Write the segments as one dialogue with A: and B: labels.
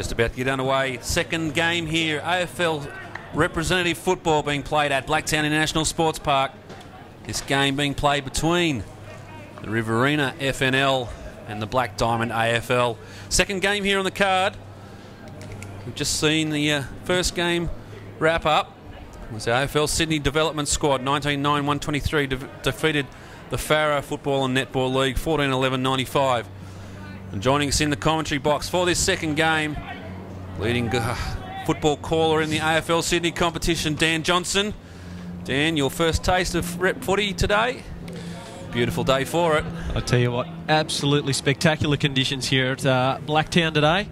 A: Just about to get underway. Second game here. AFL representative football being played at Blacktown International Sports Park. This game being played between the Riverina FNL and the Black Diamond AFL. Second game here on the card. We've just seen the first game wrap up. It was the AFL Sydney Development Squad, 19-9-123, defeated the Farrow Football and Netball League, 14-11-95. And joining us in the commentary box for this second game, leading football caller in the AFL Sydney competition, Dan Johnson. Dan, your first taste of rep footy today? Beautiful day for it.
B: I tell you what, absolutely spectacular conditions here at Blacktown today.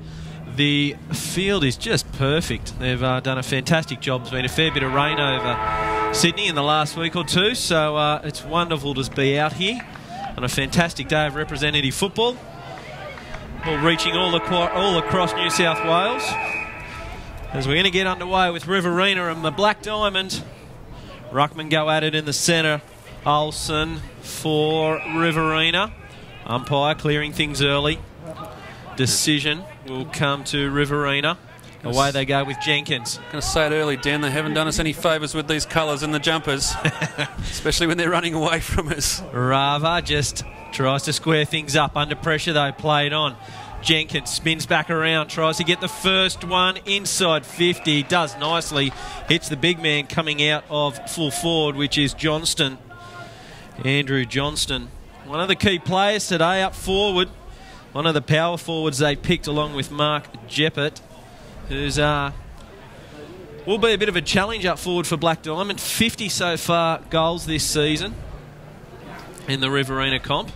B: The field is just perfect. They've done a fantastic job. There's been a fair bit of rain over Sydney in the last week or two, so it's wonderful to be out here on a fantastic day of representative football. Well, reaching all across New South Wales. As we're going to get underway with Riverina and the Black Diamond. Ruckman go at it in the centre. Olsen for Riverina. Umpire clearing things early. Decision will come to Riverina. Away they go with Jenkins.
A: I'm going to say it early, Dan, they haven't done us any favours with these colours in the jumpers, especially when they're running away from us.
B: Rava just tries to square things up. Under pressure though, played on. Jenkins spins back around, tries to get the first one inside 50. Does nicely. Hits the big man coming out of full forward, which is Johnston. Andrew Johnston. One of the key players today up forward. One of the power forwards they picked along with Mark Jeppert, who's will be a bit of a challenge up forward for Black Diamond. 50 so far goals this season in the Riverina comp.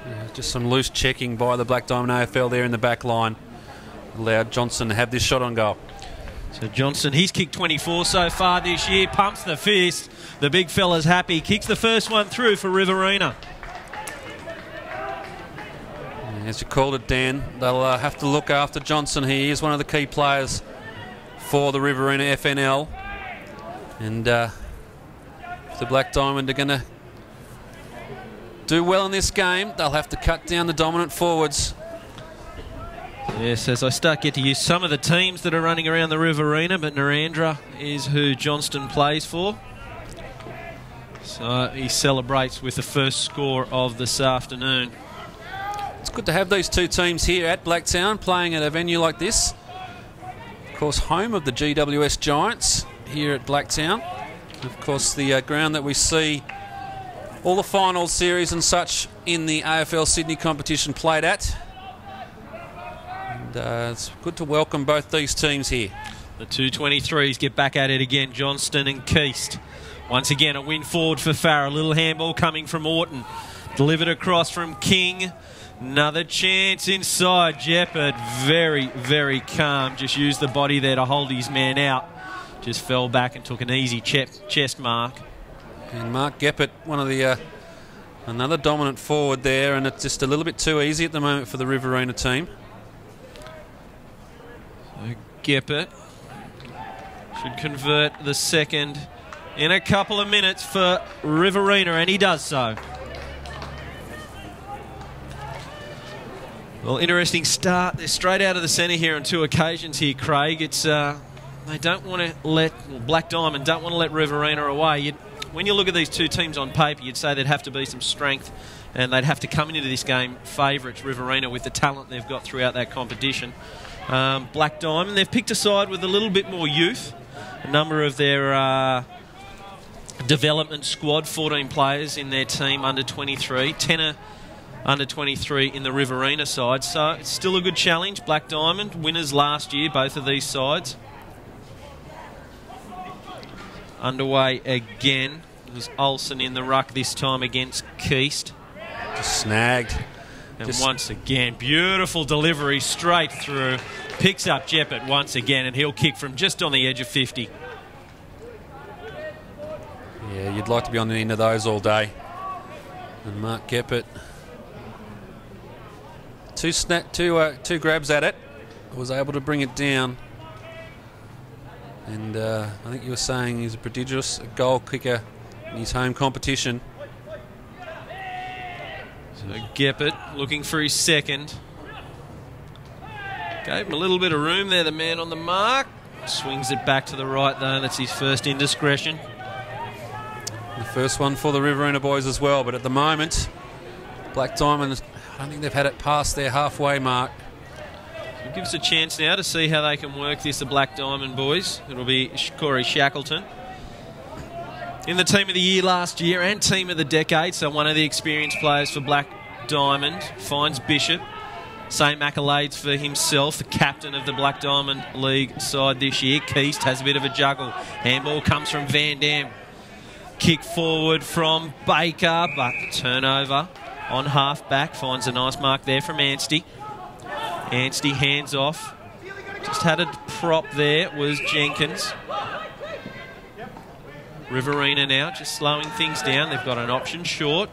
A: Yeah, just some loose checking by the Black Diamond AFL there in the back line. Allowed Johnson to have this shot on goal.
B: So Johnson, he's kicked 24 so far this year. Pumps the fist. The big fella's happy. Kicks the first one through for Riverina.
A: As you called it, Dan, they'll have to look after Johnson. He is one of the key players for the Riverina FNL. And the Black Diamond are going to do well in this game. They'll have to cut down the dominant forwards.
B: Yes, as I get to use some of the teams that are running around the Riverina, but Narendra is who Johnston plays for. So he celebrates with the first score of this afternoon.
A: It's good to have these two teams here at Blacktown playing at a venue like this. Of course, home of the GWS Giants here at Blacktown. Of course, the ground that we see all the final series and such in the AFL Sydney competition played at. And it's good to welcome both these teams here.
B: The 223s get back at it again, Johnston and Keast. Once again, a win forward for Farrow. A little handball coming from Orton. Delivered across from King. Another chance inside. Jeppert, very, very calm. Just used the body there to hold his man out. Just fell back and took an easy chest mark.
A: And Mark Jeppert, one of the another dominant forward there, and it's just a little bit too easy at the moment for the Riverina team.
B: So Jeppert should convert the second in a couple of minutes for Riverina, and he does so. Well, interesting start. They're straight out of the centre here on two occasions here, Craig. It's they don't want to let, well, Black Diamond don't want to let Riverina away. When you look at these two teams on paper, you'd say there'd have to be some strength, and they'd have to come into this game favourites, Riverina, with the talent they've got throughout that competition. Black Diamond, they've picked a side with a little bit more youth. A number of their development squad, 14 players in their team under 23, 10 under 23 in the Riverina side, so it's still a good challenge. Black Diamond, winners last year, both of these sides. Underway again. It was Olsen in the ruck this time against Keast.
A: Just snagged.
B: And once again, beautiful delivery straight through. Picks up Jeppert once again, and he'll kick from just on the edge of 50.
A: Yeah, you'd like to be on the end of those all day. And Mark Jeppert, two grabs at it, was able to bring it down. And I think you were saying he's a prodigious goal kicker in his home competition.
B: So Jeppert looking for his second. Gave him a little bit of room there, the man on the mark. Swings it back to the right, though. That's his first indiscretion.
A: The first one for the Riverina boys as well, but at the moment, Black Diamond, I don't think they've had it past their halfway mark.
B: It gives a chance now to see how they can work this, the Black Diamond boys. It'll be Corey Shackleton. In the team of the year last year and team of the decade, so one of the experienced players for Black Diamond, finds Bishop. Same accolades for himself, the captain of the Black Diamond League side this year. Keast has a bit of a juggle. Handball comes from Van Dam. Kick forward from Baker, but turnover on half-back. Finds a nice mark there from Anstey. Anstey hands off. Just had a prop there, was Jenkins. Riverina now just slowing things down. They've got an option short.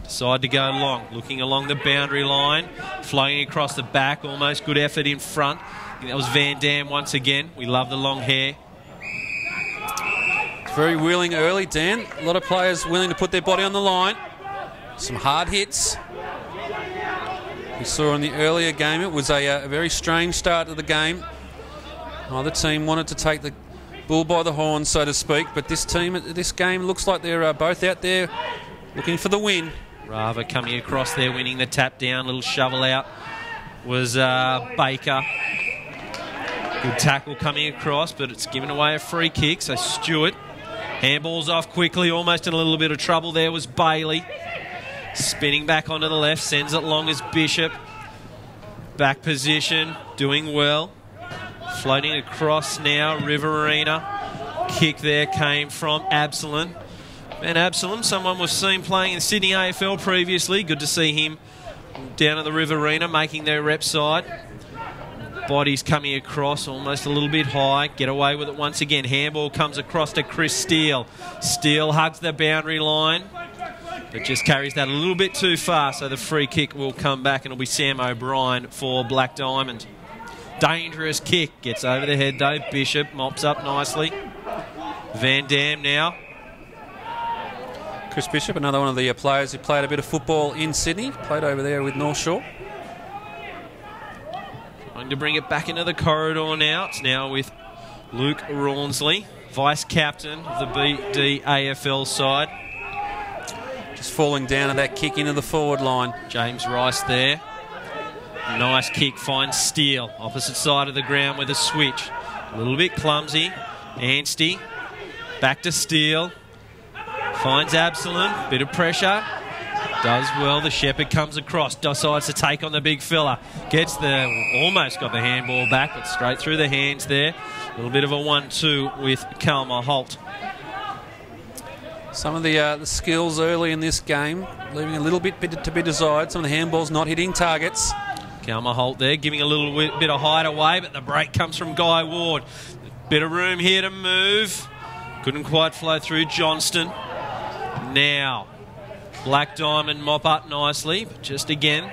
B: Decide to go long, looking along the boundary line, flowing across the back, almost good effort in front. I think that was Van Dam once again. We love the long hair.
A: It's very willing early, Dan. A lot of players willing to put their body on the line. Some hard hits. We saw in the earlier game it was a very strange start to the game. Either team wanted to take the bull by the horn, so to speak, but this game looks like they're both out there looking for the win.
B: Rava coming across there, winning the tap down. Little shovel out was Baker. Good tackle coming across, but it's given away a free kick. So Stewart handballs off quickly. Almost in a little bit of trouble there was Bailey. Spinning back onto the left, sends it long as Bishop. Back position, doing well. Floating across now, Riverina. Kick there came from Absalom. And Absalom, someone we've seen playing in Sydney AFL previously. Good to see him down at the Riverina, making their rep side. Bodies coming across, almost a little bit high. Get away with it once again. Handball comes across to Chris Steele. Steele hugs the boundary line, but just carries that a little bit too far, so the free kick will come back, and it'll be Sam O'Brien for Black Diamond. Dangerous kick. Gets over the head, though. Bishop mops up nicely. Van Dam now.
A: Chris Bishop, another one of the players who played a bit of football in Sydney. Played over there with North Shore.
B: Trying to bring it back into the corridor now. It's now with Luke Rawnsley, vice-captain of the BDAFL side.
A: Just falling down at that kick into the forward line.
B: James Rice there. Nice kick, finds Steele. Opposite side of the ground with a switch. A little bit clumsy. Anstey. Back to Steele. Finds Absalom. Bit of pressure. Does well. The Shepherd comes across. Decides to take on the big fella. Gets almost got the handball back, but straight through the hands there. A little bit of a 1-2 with Kalmar Holt.
A: Some of the skills early in this game, leaving a little bit to be desired. Some of the handballs not hitting targets.
B: Kalmar Holt there, giving a little bit of hideaway, but the break comes from Guy Ward. Bit of room here to move. Couldn't quite flow through Johnston. Now, Black Diamond mop up nicely, but just again,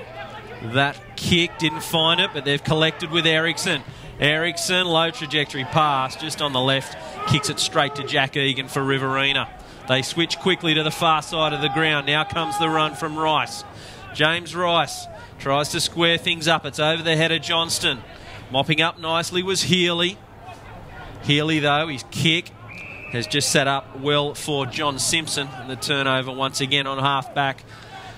B: that kick didn't find it, but they've collected with Ericsson. Ericsson, low trajectory pass, just on the left, kicks it straight to Jack Egan for Riverina. They switch quickly to the far side of the ground. Now comes the run from Rice. James Rice tries to square things up. It's over the head of Johnston. Mopping up nicely was Healy. Healy, though, his kick has just set up well for John Simpson. And the turnover once again on half-back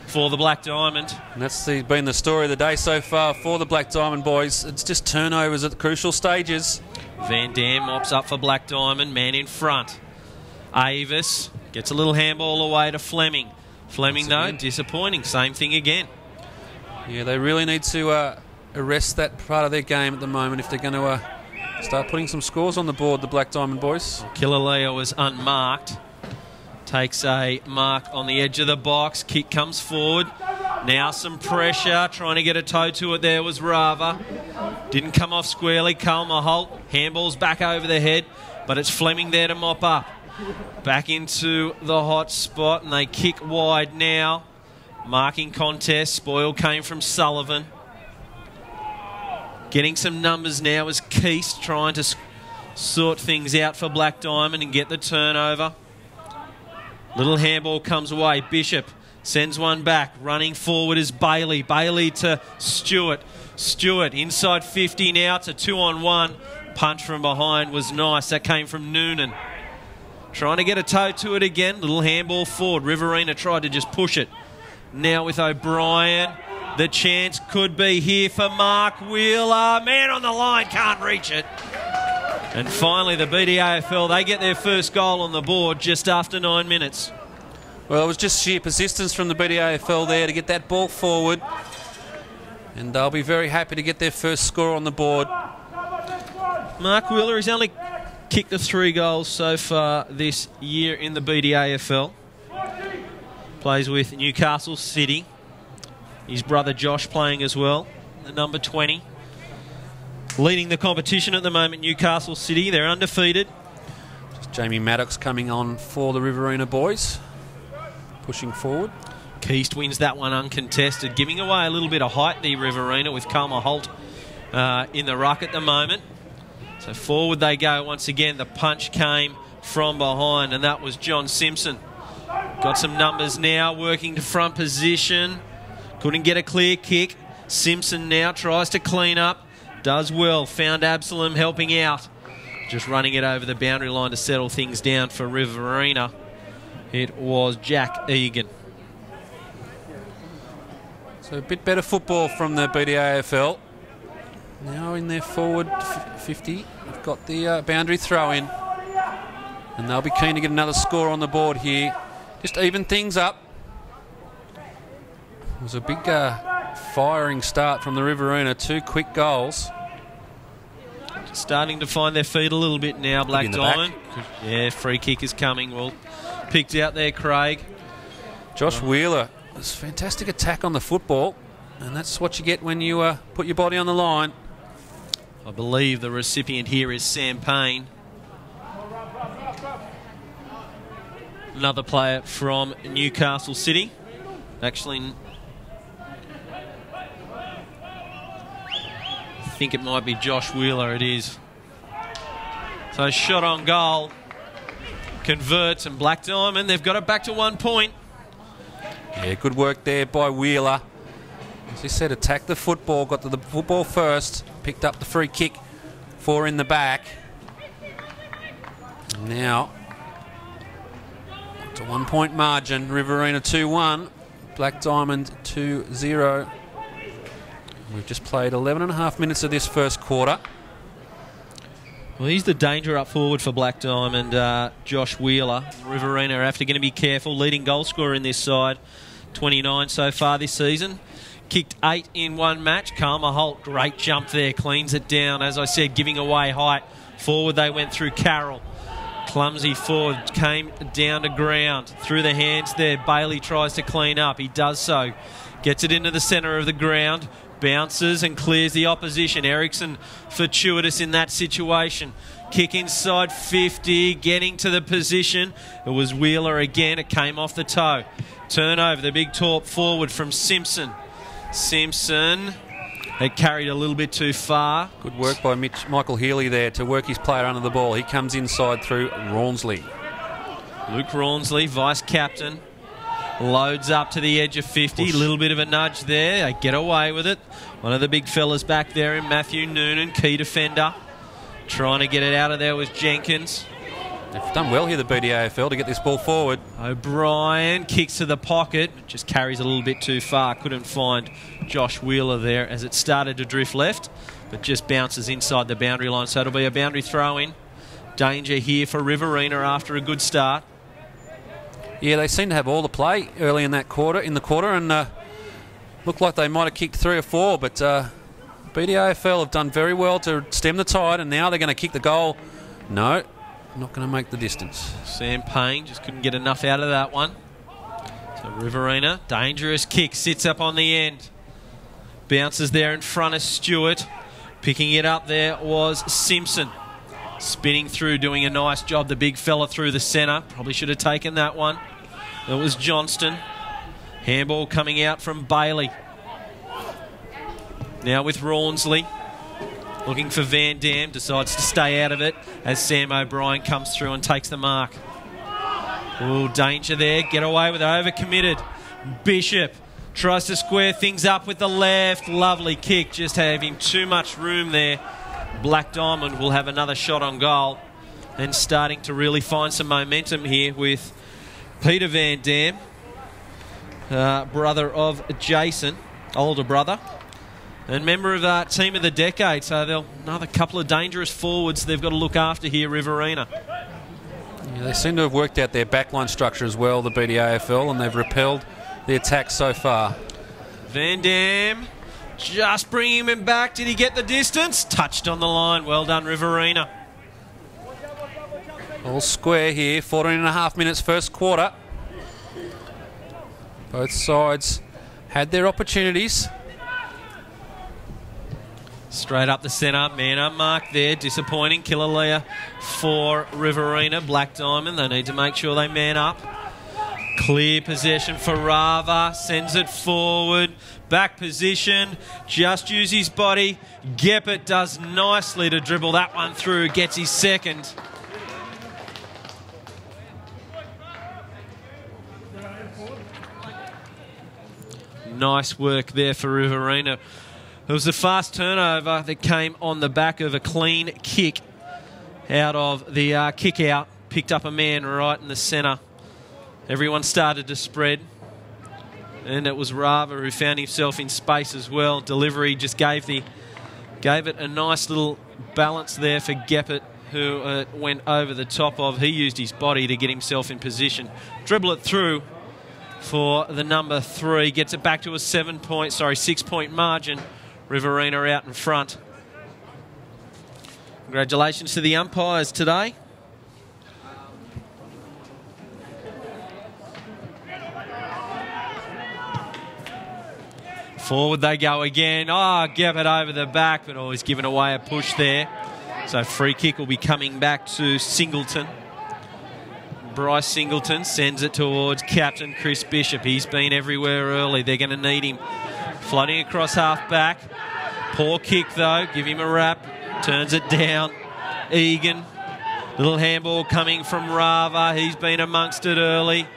B: for the Black Diamond.
A: And that's been the story of the day so far for the Black Diamond boys. It's just turnovers at the crucial stages.
B: Van Dam mops up for Black Diamond. Man in front. Avis gets a little handball away to Fleming. Fleming, though, disappointing. Same thing again.
A: Yeah, they really need to arrest that part of their game at the moment if they're going to start putting some scores on the board, the Black Diamond boys.
B: Killalea was unmarked. Takes a mark on the edge of the box. Kick comes forward. Now some pressure. Trying to get a toe to it there was Rava. Didn't come off squarely. Kalmar Holt. Handballs back over the head. But it's Fleming there to mop up. Back into the hot spot. And they kick wide now. Marking contest. Spoil came from Sullivan. Getting some numbers now is Keast trying to sort things out for Black Diamond and get the turnover. Little handball comes away. Bishop sends one back. Running forward is Bailey. Bailey to Stewart. Stewart inside 50 now. It's a 2-on-1. Punch from behind was nice. That came from Noonan. Trying to get a toe to it again. Little handball forward. Riverina tried to just push it. Now with O'Brien. The chance could be here for Mark Wheeler. Man on the line, can't reach it. And finally the BDAFL, they get their first goal on the board just after 9 minutes.
A: Well, it was just sheer persistence from the BDAFL there to get that ball forward. And they'll be very happy to get their first score on the board.
B: Mark Wheeler has only kicked the 3 goals so far this year in the BDAFL. Plays with Newcastle City. His brother Josh playing as well, the number 20. Leading the competition at the moment, Newcastle City. They're undefeated.
A: Just Jamie Maddox coming on for the Riverina boys. Pushing forward.
B: Keast wins that one uncontested, giving away a little bit of height, the Riverina, with Kalma Holt in the ruck at the moment. So forward they go once again. The punch came from behind, and that was John Simpson. Got some numbers now, working to front position. Couldn't get a clear kick. Simpson now tries to clean up. Does well. Found Absalom helping out. Just running it over the boundary line to settle things down for Riverina. It was Jack Egan.
A: So a bit better football from the BDAFL. Now in their forward 50. They've got the boundary throw in. And they'll be keen to get another score on the board here. Just even things up. It was a big firing start from the Riverina. 2 quick goals.
B: Just starting to find their feet a little bit now, Black Diamond. Yeah, free kick is coming. Well, picked out there, Craig.
A: Josh Wheeler. It's a fantastic attack on the football. And that's what you get when you put your body on the line.
B: I believe the recipient here is Sam Payne. Another player from Newcastle City. Actually, I think it might be Josh Wheeler, it is. So shot on goal. Converts, and Black Diamond, they've got it back to 1 point.
A: Yeah, good work there by Wheeler. As he said, attacked the football, got to the football first, picked up the free kick, 4 in the back. And now, it's a 1 point margin. Riverina 2-1, Black Diamond 2-0. We've just played 11.5 minutes of this first quarter.
B: Well, he's the danger up forward for Black Diamond, Josh Wheeler. Riverina are after going to be careful. Leading goal scorer in this side, 29 so far this season. Kicked 8 in 1 match. Kalma Holt, great jump there, cleans it down. As I said, giving away height. Forward they went through Carroll. Clumsy forward, came down to ground. Through the hands there, Bailey tries to clean up. He does so. Gets it into the centre of the ground. Bounces and clears the opposition. Eriksson fortuitous in that situation. Kick inside 50, getting to the position. It was Wheeler again. It came off the toe. Turnover, the big torp forward from Simpson. Simpson, it carried a little bit too far.
A: Good work by Michael Healy there to work his player under the ball. He comes inside through Rawnsley.
B: Luke Rawnsley, vice-captain. Loads up to the edge of 50. A little bit of a nudge there. They get away with it. One of the big fellas back there in Matthew Noonan, key defender. Trying to get it out of there was Jenkins.
A: They've done well here, the BDAFL, to get this ball forward.
B: O'Brien kicks to the pocket. Just carries a little bit too far. Couldn't find Josh Wheeler there as it started to drift left, but just bounces inside the boundary line. So it'll be a boundary throw-in. Danger here for Riverina after a good start.
A: Yeah, they seem to have all the play early in the quarter, and looked like they might have kicked 3 or 4, but BDAFL have done very well to stem the tide, and now they're going to kick the goal. No, not going to make the distance.
B: Sam Payne just couldn't get enough out of that one. So Riverina, dangerous kick, sits up on the end. Bounces there in front of Stewart. Picking it up there was Simpson. Spinning through, doing a nice job. The big fella through the centre. Probably should have taken that one. It was Johnston. Handball coming out from Bailey. Now with Rawnsley. Looking for Van Dam. Decides to stay out of it as Sam O'Brien comes through and takes the mark. Ooh, danger there. Get away with it. Overcommitted. Bishop Tries to square things up with the left. Lovely kick, just having too much room there. Black Diamond will have another shot on goal and starting to really find some momentum here with Peter Van Dam, brother of Jason, older brother, and member of Team of the Decade. So they'll another couple of dangerous forwards they've got to look after here, Riverina.
A: Yeah, they seem to have worked out their backline structure as well, the BDAFL, and they've repelled the attack so far.
B: Van Dam just bringing him back. Did he get the distance? Touched on the line. Well done, Riverina.
A: All square here. 14.5 minutes first quarter. Both sides had their opportunities.
B: Straight up the centre. Man unmarked there. Disappointing. Killalea for Riverina. Black Diamond. They need to make sure they man up. Clear possession for Rava. Sends it forward. Back position. Just use his body. Geppert does nicely to dribble that one through. Gets his second. Nice work there for Riverina. It was a fast turnover that came on the back of a clean kick out of the kick out. Picked up a man right in the centre. Everyone started to spread. And it was Rava who found himself in space as well. Delivery just gave it a nice little balance there for Geppert, who went over the top of. He used his body to get himself in position. Dribble it through for the number 3. Gets it back to a 6-point margin. Riverina out in front. Congratulations to the umpires today. Forward they go again. Oh, Geppert over the back, but always given away a push there. So free kick will be coming back to Singleton. Bryce Singleton sends it towards captain Chris Bishop. He's been everywhere early. They're going to need him. Floating across half back. Poor kick though. Give him a wrap. Turns it down. Egan. Little handball coming from Rava. He's been amongst it early.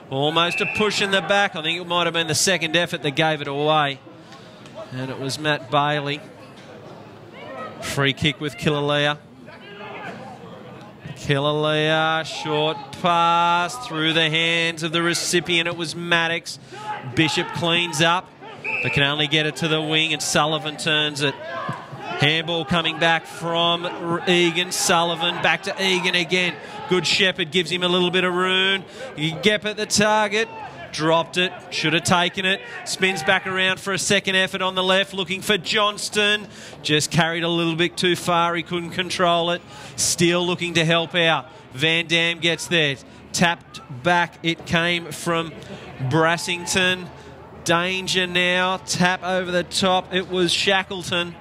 B: Almost a push in the back. I think it might have been the second effort that gave it away. And it was Matt Bailey. Free kick with Killalea. Killalea, short pass through the hands of the recipient. It was Maddox. Bishop cleans up, but can only get it to the wing, and Sullivan turns it. Handball coming back from Egan. Sullivan back to Egan again. Good Shepherd gives him a little bit of room. Geppert the target. Dropped it. Should have taken it. Spins back around for a second effort on the left. Looking for Johnston. Just carried a little bit too far. He couldn't control it. Still looking to help out. Van Dam gets there. Tapped back. It came from Brassington. Danger now. Tap over the top. It was Shackleton.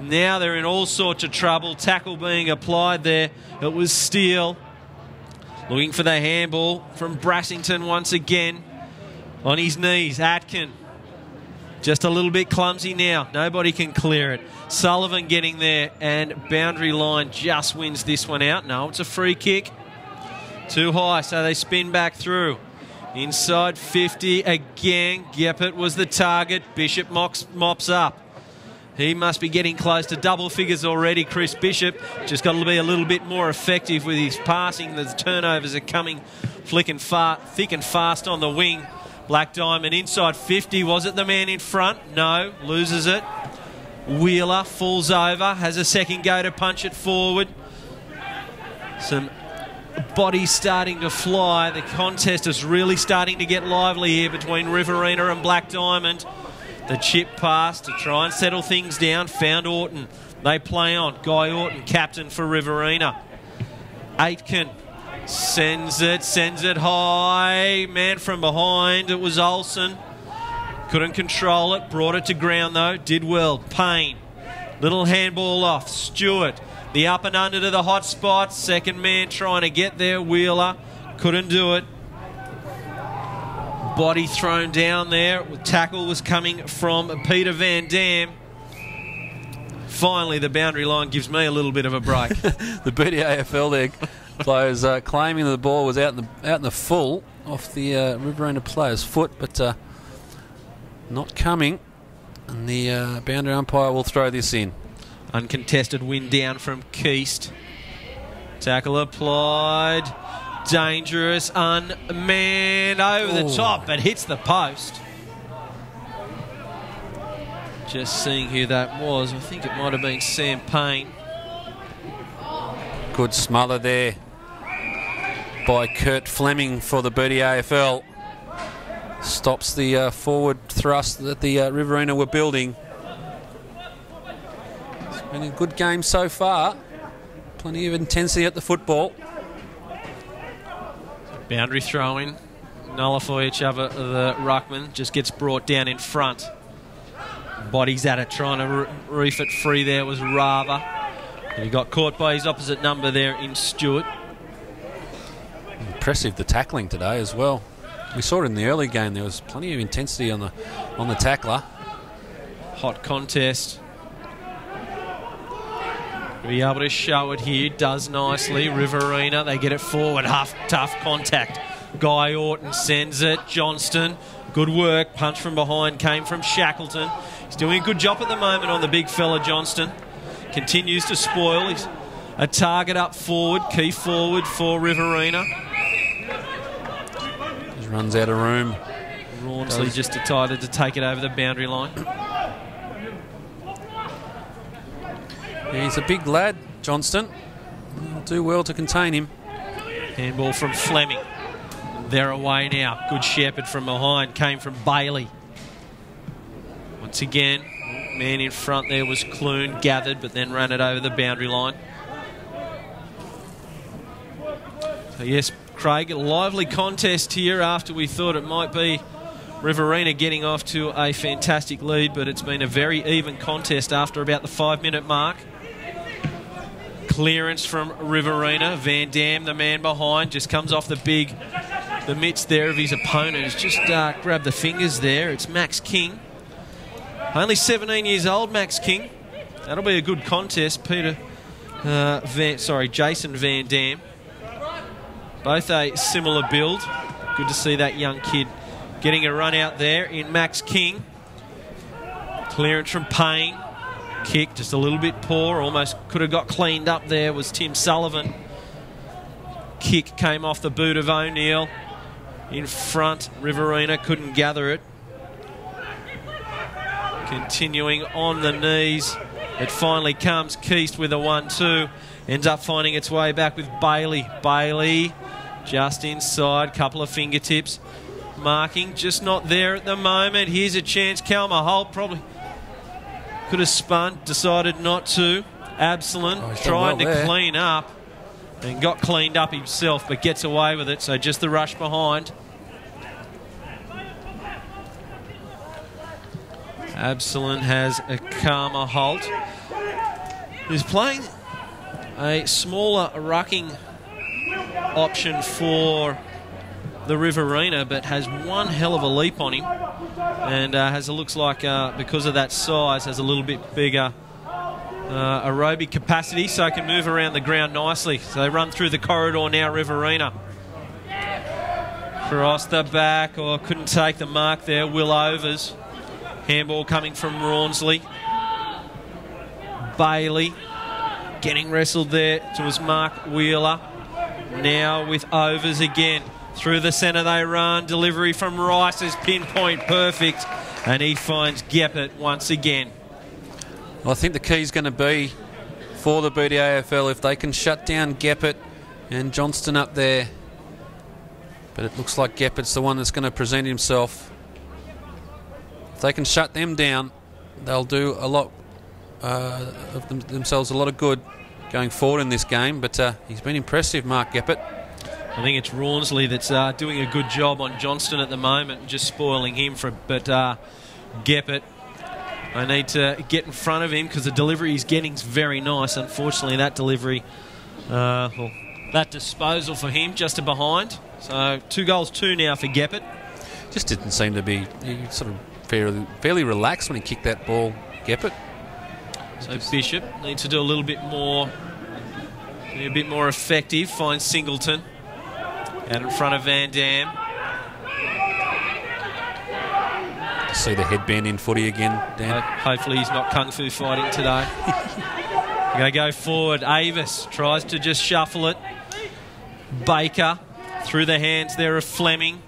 B: Now they're in all sorts of trouble. Tackle being applied there. It was Steele. Looking for the handball from Brassington once again. On his knees, Atkin. Just a little bit clumsy now. Nobody can clear it. Sullivan getting there, and boundary line just wins this one out. No, it's a free kick. Too high, so they spin back through. Inside 50 again. Geppert was the target. Bishop mops up. He must be getting close to double figures already, Chris Bishop. Just got to be a little bit more effective with his passing. The turnovers are coming thick and fast on the wing. Black Diamond inside 50. Was it the man in front? No. Loses it. Wheeler falls over. Has a second go to punch it forward. Some bodies starting to fly. The contest is really starting to get lively here between Riverina and Black Diamond. The chip pass to try and settle things down. Found Orton. They play on. Guy Orton, captain for Riverina. Aitken sends it high. Man from behind. It was Olsen. Couldn't control it. Brought it to ground though. Did well. Payne. Little handball off. Stewart. The up and under to the hot spot. Second man trying to get there. Wheeler. Couldn't do it. Body thrown down there. Tackle was coming from Peter Van Dam. Finally, the boundary line gives me a little bit of a break.
A: The BDAFL there, players claiming the ball was out in the full off the Riverina player's foot, but not coming. And the boundary umpire will throw this in.
B: Uncontested win down from Keast. Tackle applied. Dangerous, unmanned, over the top, but hits the post. Just seeing who that was. I think it might have been Sam Payne.
A: Good smother there by Kurt Fleming for the BDAFL. Stops the forward thrust that the Riverina were building. It's been a good game so far. Plenty of intensity at the football.
B: Boundary throw-in. Nullify each other. The ruckman just gets brought down in front. Bodies at it, trying to reef it free there was Rava. He got caught by his opposite number there in Stewart.
A: Impressive the tackling today as well. We saw it in the early game. There was plenty of intensity on the tackler.
B: Hot contest. Be able to show it here. Does nicely. Riverina, they get it forward. Tough contact. Guy Orton sends it. Johnston, good work. Punch from behind came from Shackleton. He's doing a good job at the moment on the big fella, Johnston. Continues to spoil. He's a target up forward. Key forward for Riverina.
A: Just runs out of room.
B: Rawnsley just decided to take it over the boundary line.
A: Yeah, he's a big lad, Johnston. He'll do well to contain him.
B: Handball from Fleming. They're away now. Good shepherd from behind. Came from Bailey. Once again, man in front there was Clune. Gathered, but then ran it over the boundary line. So yes, Craig, a lively contest here after we thought it might be Riverina getting off to a fantastic lead, but it's been a very even contest after about the 5-minute mark. Clearance from Riverina. Van Dam, the man behind, just comes off the mitts there of his opponent. Has just grabbed the fingers there. It's Max King. Only 17 years old, Max King. That'll be a good contest. Jason Van Dam. Both a similar build. Good to see that young kid getting a run out there in Max King. Clearance from Payne. Kick just a little bit poor. Almost could have got cleaned up there was Tim Sullivan. Kick came off the boot of O'Neill. In front, Riverina couldn't gather it. Continuing on the knees. It finally comes. Keast with a 1-2. Ends up finding its way back with Bailey. Bailey just inside. Couple of fingertips. Marking just not there at the moment. Here's a chance. Kalma Holt probably could have spun. Decided not to. Absalon trying to clean up. And got cleaned up himself, but gets away with it. So just the rush behind. Absalon has a Kalma Holt, who's playing a smaller rucking option for the Riverina, but has one hell of a leap on him, and looks like because of that size has a little bit bigger aerobic capacity, so can move around the ground nicely. So they run through the corridor now, Riverina. Cross the back, couldn't take the mark there. Will Overs. Handball coming from Rawnsley. Bailey getting wrestled there to Mark Wheeler. Now with Overs again. Through the centre they run. Delivery from Rice is pinpoint perfect. And he finds Geppert once again.
A: Well, I think the key is going to be for the BDAFL if they can shut down Geppert and Johnston up there. But it looks like Geppert's the one that's going to present himself. If they can shut them down, they'll do a lot of themselves a lot of good going forward in this game. But he's been impressive, Mark Geppert.
B: I think it's Rawnsley that's doing a good job on Johnston at the moment, just spoiling him for it. But Geppert, I need to get in front of him because the delivery he's getting is very nice. Unfortunately, that delivery, that disposal for him just to behind. So 2 goals, 2 now for Geppert.
A: Just didn't seem to be sort of fairly relaxed when he kicked that ball, Geppert.
B: So Bishop needs to do a little bit more, be a bit more effective. Finds Singleton out in front of Van Dam.
A: See the headband in footy again, Dan.
B: Hopefully he's not kung fu fighting today. Going to go forward. Avis tries to just shuffle it. Baker through the hands there of Fleming.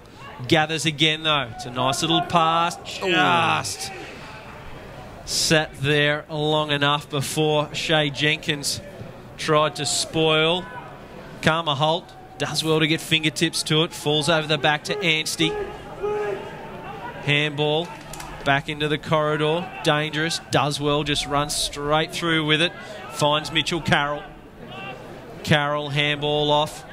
B: Gathers again though. It's a nice little pass. Just sat there long enough before Shea Jenkins tried to spoil. Karma Holt does well to get fingertips to it. Falls over the back to Anstey. Handball back into the corridor. Dangerous. Does well. Just runs straight through with it. Finds Mitchell Carroll. Carroll handball off.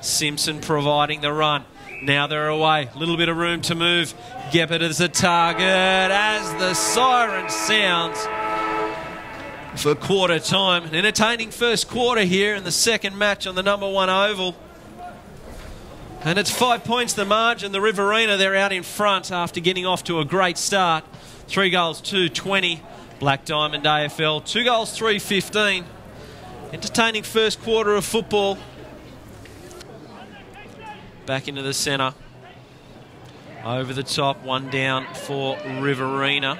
B: Simpson providing the run. Now they're away. A little bit of room to move. Geppert as a target as the siren sounds for quarter time. An entertaining first quarter here in the second match on the #1 oval. And it's 5 points the margin. The Riverina, they're out in front after getting off to a great start. 3 goals, 2-20. Black Diamond AFL, 2 goals, 3-15. Entertaining first quarter of football. Back into the centre. Over the top, one down for Riverina.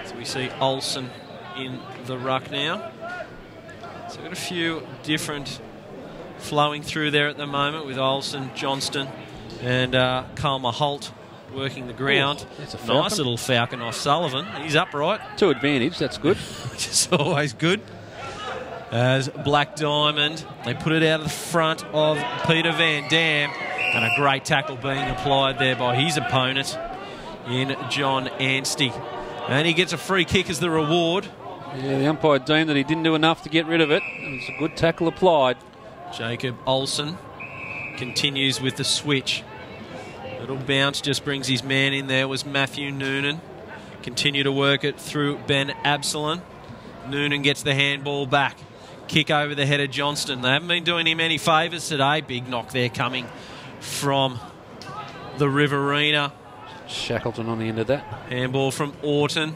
B: So we see Olsen in the ruck now. So we've got a few different flowing through there at the moment with Olsen, Johnston and Kalma Holt working the ground.
A: That's a
B: nice little falcon off Sullivan. He's upright.
A: To advantage, that's good.
B: Which is always good. As Black Diamond, they put it out of the front of Peter Van Dam, and a great tackle being applied there by his opponent in John Anstey. And he gets a free kick as the reward.
A: Yeah, the umpire deemed that he didn't do enough to get rid of it. It was a good tackle applied.
B: Jacob Olsen continues with the switch. Little bounce just brings his man in there, was Matthew Noonan. Continue to work it through Ben Absalon. Noonan gets the handball back. Kick over the head of Johnston. They haven't been doing him any favours today. Big knock there coming from the Riverina.
A: Shackleton on the end of that.
B: Handball from Orton.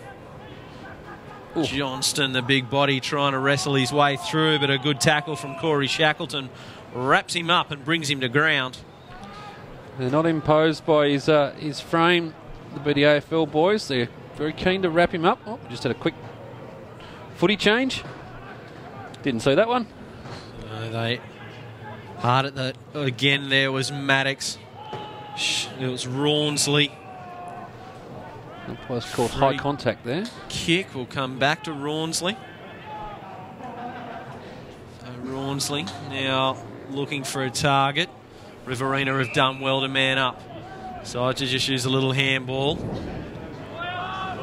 B: Ooh. Johnston, the big body, trying to wrestle his way through, but a good tackle from Corey Shackleton wraps him up and brings him to ground.
A: They're not imposed by his frame, the BDAFL boys. They're very keen to wrap him up. Oh, just had a quick footy change. Didn't see that one.
B: No, they hard at that. Again, there was Maddox. It was Rawnsley.
A: Umpire's called high contact there.
B: Kick will come back to Rawnsley. So Rawnsley now looking for a target. Riverina have done well to man up. So to just use a little handball.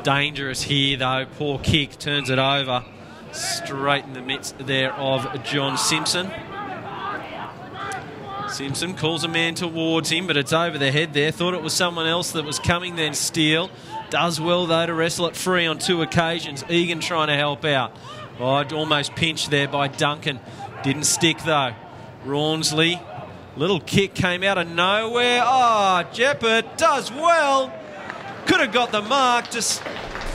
B: Dangerous here though. Poor kick, turns it over. Straight in the midst there of John Simpson. Simpson calls a man towards him, but it's over the head there. Thought it was someone else that was coming, then Steele. Does well, though, to wrestle it free on 2 occasions. Egan trying to help out. Oh, almost pinched there by Duncan. Didn't stick, though. Rawnsley. Little kick came out of nowhere. Oh, Geppert does well. Could have got the mark. Just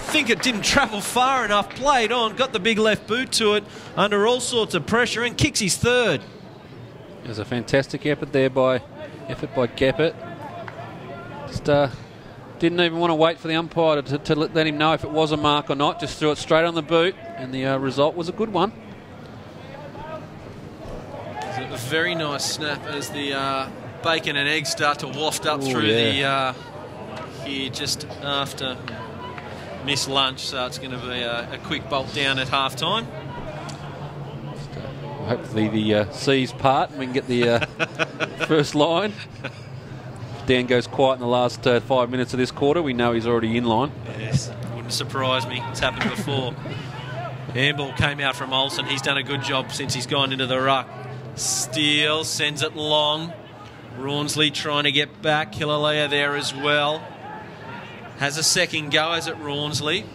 B: think it didn't travel far enough. Played on. Got the big left boot to it under all sorts of pressure and kicks his third.
A: There's a fantastic effort there by Geppert. Just didn't even want to wait for the umpire to let him know if it was a mark or not. Just threw it straight on the boot, and the result was a good one.
B: It's a very nice snap as the bacon and eggs start to waft up through the here just after missed lunch. So it's going to be a quick bolt down at half time.
A: Hopefully the C's part and we can get the first line. If Dan goes quiet in the last 5 minutes of this quarter, we know he's already in line.
B: Yes, wouldn't surprise me. It's happened before. Handball came out from Olsen. He's done a good job since he's gone into the ruck. Steele sends it long. Rawnsley trying to get back. Killalea there as well. Has a second go as at Rawnsley.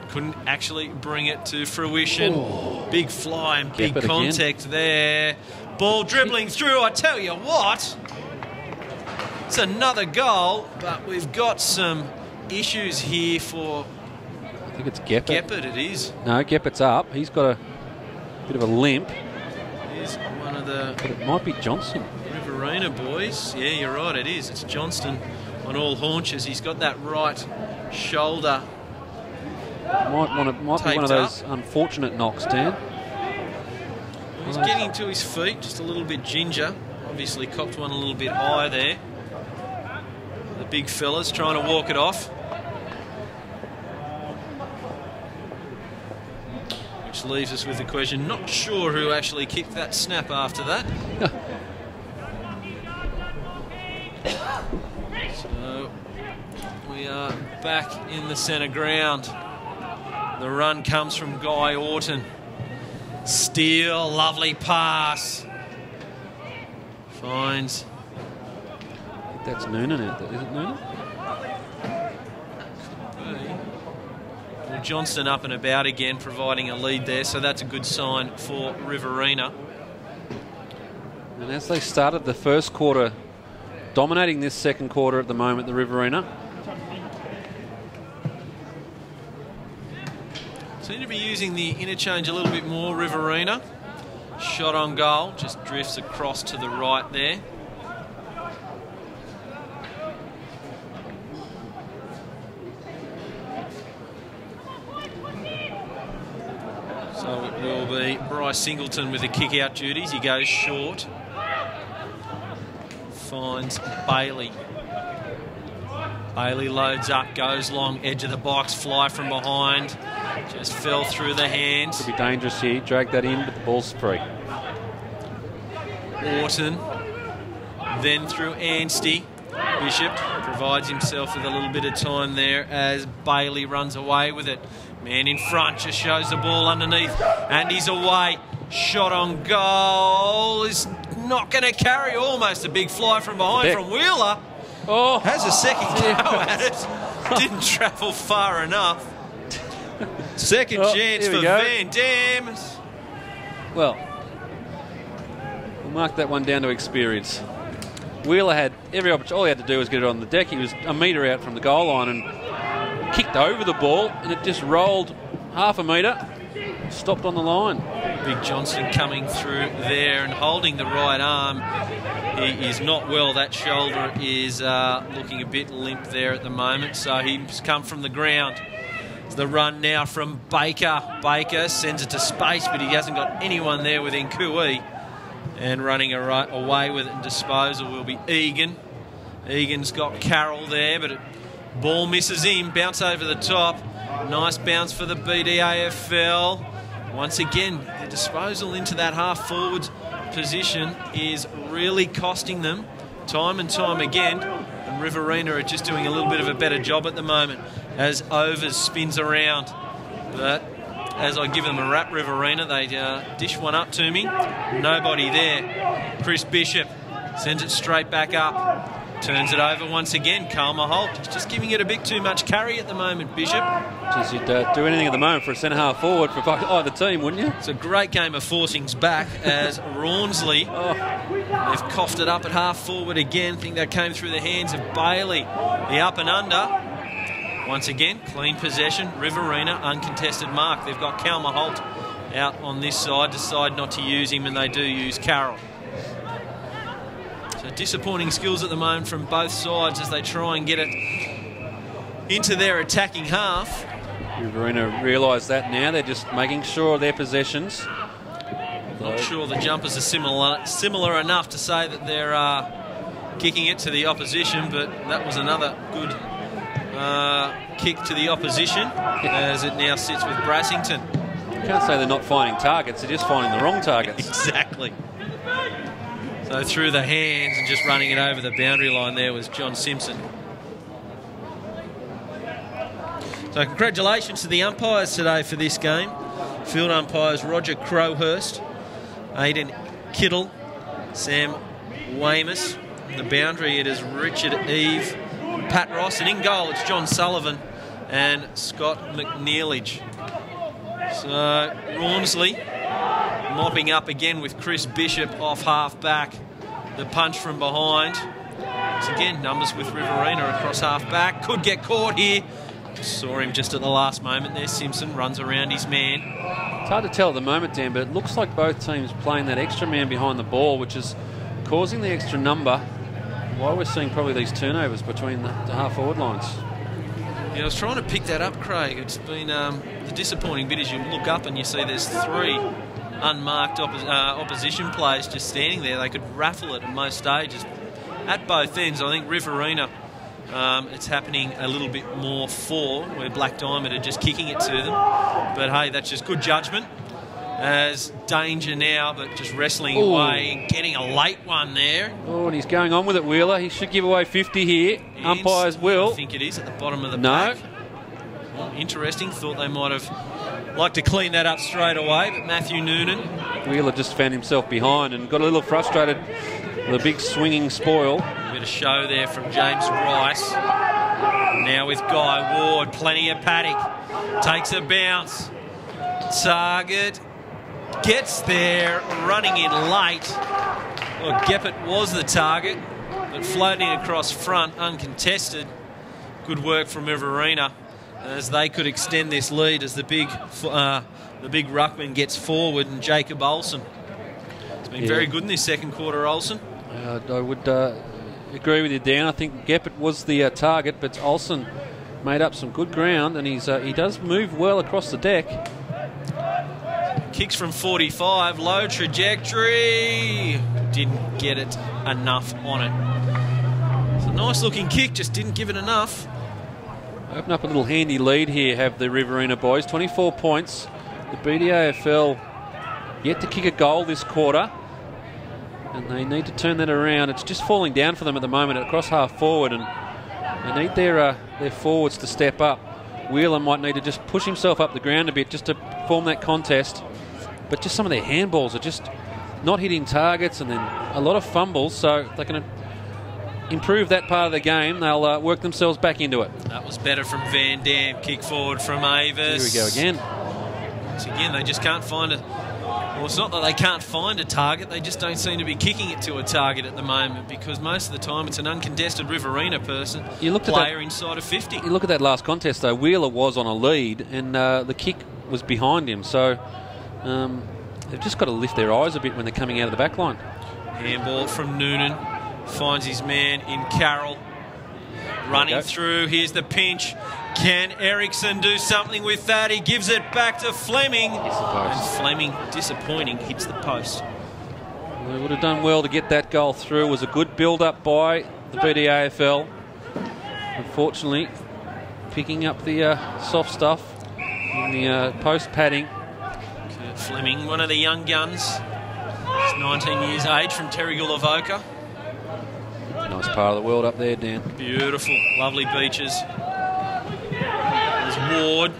B: Couldn't actually bring it to fruition. Oh. Big fly and big contact there. Ball dribbling through, I tell you what. It's another goal, but we've got some issues here for...
A: I think it's Geppert.
B: Geppert it is.
A: No, Geppert's up. He's got a bit of a limp.
B: He's one of the...
A: But it might be Johnson.
B: Riverina boys. Yeah, you're right, it is. It's Johnston on all haunches. He's got that right shoulder.
A: Might be one of those unfortunate knocks, Dan.
B: He's getting to his feet, just a little bit ginger. Obviously cocked one a little bit high there. The big fella's trying to walk it off. Which leaves us with the question, not sure who actually kicked that snap after that. So we are back in the centre ground. The run comes from Guy Orton. Steele, lovely pass. Finds.
A: I think that's Noonan out there. Is it Noonan?
B: Well, Johnston up and about again, providing a lead there, so that's a good sign for Riverina.
A: And as they started the first quarter, dominating this second quarter at the moment, the Riverina.
B: Seem to be using the interchange a little bit more, Riverina. Shot on goal, just drifts across to the right there. So it will be Bryce Singleton with the kick-out duties. He goes short. Finds Bailey. Bailey loads up, goes long, edge of the box, fly from behind. Just fell through the hands.
A: Could be dangerous here. Drag that in, but the ball's free.
B: Orton. Then through Anstey. Bishop provides himself with a little bit of time there as Bailey runs away with it. Man in front just shows the ball underneath, and he's away. Shot on goal is not going to carry. Almost a big fly from behind from Wheeler.
A: Oh,
B: has a second go at it. Didn't travel far enough. Second chance for Van Dam.
A: Well, we'll mark that one down to experience. Wheeler had every opportunity. All he had to do was get it on the deck. He was a metre out from the goal line and kicked over the ball, and it just rolled half a metre, stopped on the line.
B: Big Johnston coming through there and holding the right arm. He is not well. That shoulder is looking a bit limp there at the moment, so he's come from the ground. The run now from Baker. Baker sends it to space, but he hasn't got anyone there within Kui. And running away with it and disposal will be Egan. Egan's got Carroll there, but ball misses him. Bounce over the top. Nice bounce for the BDAFL. Once again, the disposal into that half-forward position is really costing them time and time again. And Riverina are just doing a little bit of a better job at the moment as Overs spins around. But as I give them a rap, Riverina, they dish one up to me. Nobody there. Chris Bishop sends it straight back up. Turns it over once again. Calmer Holt. He's just giving it a bit too much carry at the moment, Bishop.
A: Geez, you'd do anything at the moment for a centre-half forward for either team, wouldn't you?
B: It's a great game of forcings back as Rawnsley, they've coughed it up at half-forward again. I think that came through the hands of Bailey. The up and under. Once again, clean possession. Riverina, uncontested mark. They've got Calmer Holt out on this side. Decide not to use him, and they do use Carroll. So disappointing skills at the moment from both sides as they try and get it into their attacking half.
A: Riverina realise that now. They're just making sure of their possessions.
B: Not sure the jumpers are similar enough to say that they're kicking it to the opposition, but that was another good kick to the opposition as it now sits with Brassington.
A: You can't say they're not finding targets, they're just finding the wrong targets.
B: Exactly. So through the hands and just running it over the boundary line there was John Simpson. So congratulations to the umpires today for this game. Field umpires Roger Crowhurst, Aidan Kittle, Sam Weymouth. The boundary it is Richard Eve, Pat Ross, and in goal it's John Sullivan and Scott McNeilage. So Rawnsley mopping up again with Chris Bishop off half back. The punch from behind. Once again, numbers with Riverina across half back. Could get caught here. Saw him just at the last moment there. Simpson runs around his man.
A: It's hard to tell at the moment, Dan, but it looks like both teams playing that extra man behind the ball, which is causing the extra number why we're seeing probably these turnovers between the half-forward lines.
B: Yeah, I was trying to pick that up, Craig. It's been the disappointing bit is you look up and you see there's 3 unmarked opposition players just standing there. They could raffle it at most stages. At both ends, I think Riverina, it's happening a little bit more for, where Black Diamond are just kicking it to them. But hey, that's just good judgment. As danger now, but just wrestling away, getting a late one there.
A: Oh, and he's going on with it, Wheeler. He should give away 50 here. Umpires will.
B: I think it is at the bottom of the pack. Well, interesting. Thought they might have liked to clean that up straight away, but Matthew Noonan.
A: Wheeler just found himself behind and got a little frustrated with a big swinging spoil.
B: A bit of show there from James Rice. Now with Guy Ward, plenty of paddock. Takes a bounce. Target. Gets there, running in late. Well, Geppert was the target, but floating across front, uncontested. Good work from Riverina, as they could extend this lead as the big ruckman gets forward, and Jacob Olsen. It's been very good in this second quarter, Olsen.
A: I would agree with you, Dan. I think Geppert was the target, but Olsen made up some good ground, and he does move well across the deck.
B: Kicks from 45, low trajectory. Didn't get it enough on it. It's a nice looking kick, just didn't give it enough.
A: Open up a little handy lead here, have the Riverina boys. 24 points. The BDAFL yet to kick a goal this quarter, and they need to turn that around. It's just falling down for them at the moment across half forward, and they need their forwards to step up. Wheeler might need to just push himself up the ground a bit just to form that contest. But just some of their handballs are just not hitting targets, and then a lot of fumbles. So if they're going to improve that part of the game, they'll work themselves back into it.
B: That was better from Van Dam. Kick forward from Avis.
A: Here we go again.
B: Once again, they just can't find a... Well, it's not that they can't find a target. They just don't seem to be kicking it to a target at the moment, because most of the time it's an uncontested Riverina person, player inside of 50.
A: You look at that last contest, though. Wheeler was on a lead, and the kick was behind him. So they've just got to lift their eyes a bit when they're coming out of the back line.
B: Handball from Noonan. Finds his man in Carroll. Running through. Here's the pinch. Can Eriksson do something with that? He gives it back to Fleming. And Fleming, disappointing, hits the post.
A: They would have done well to get that goal through. It was a good build-up by the BDAFL. Unfortunately, picking up the soft stuff in the post padding.
B: Kurt Fleming, one of the young guns. He's 19 years age, from Terrigal-Avoca.
A: Nice part of the world up there, Dan.
B: Beautiful, lovely beaches. There's Ward.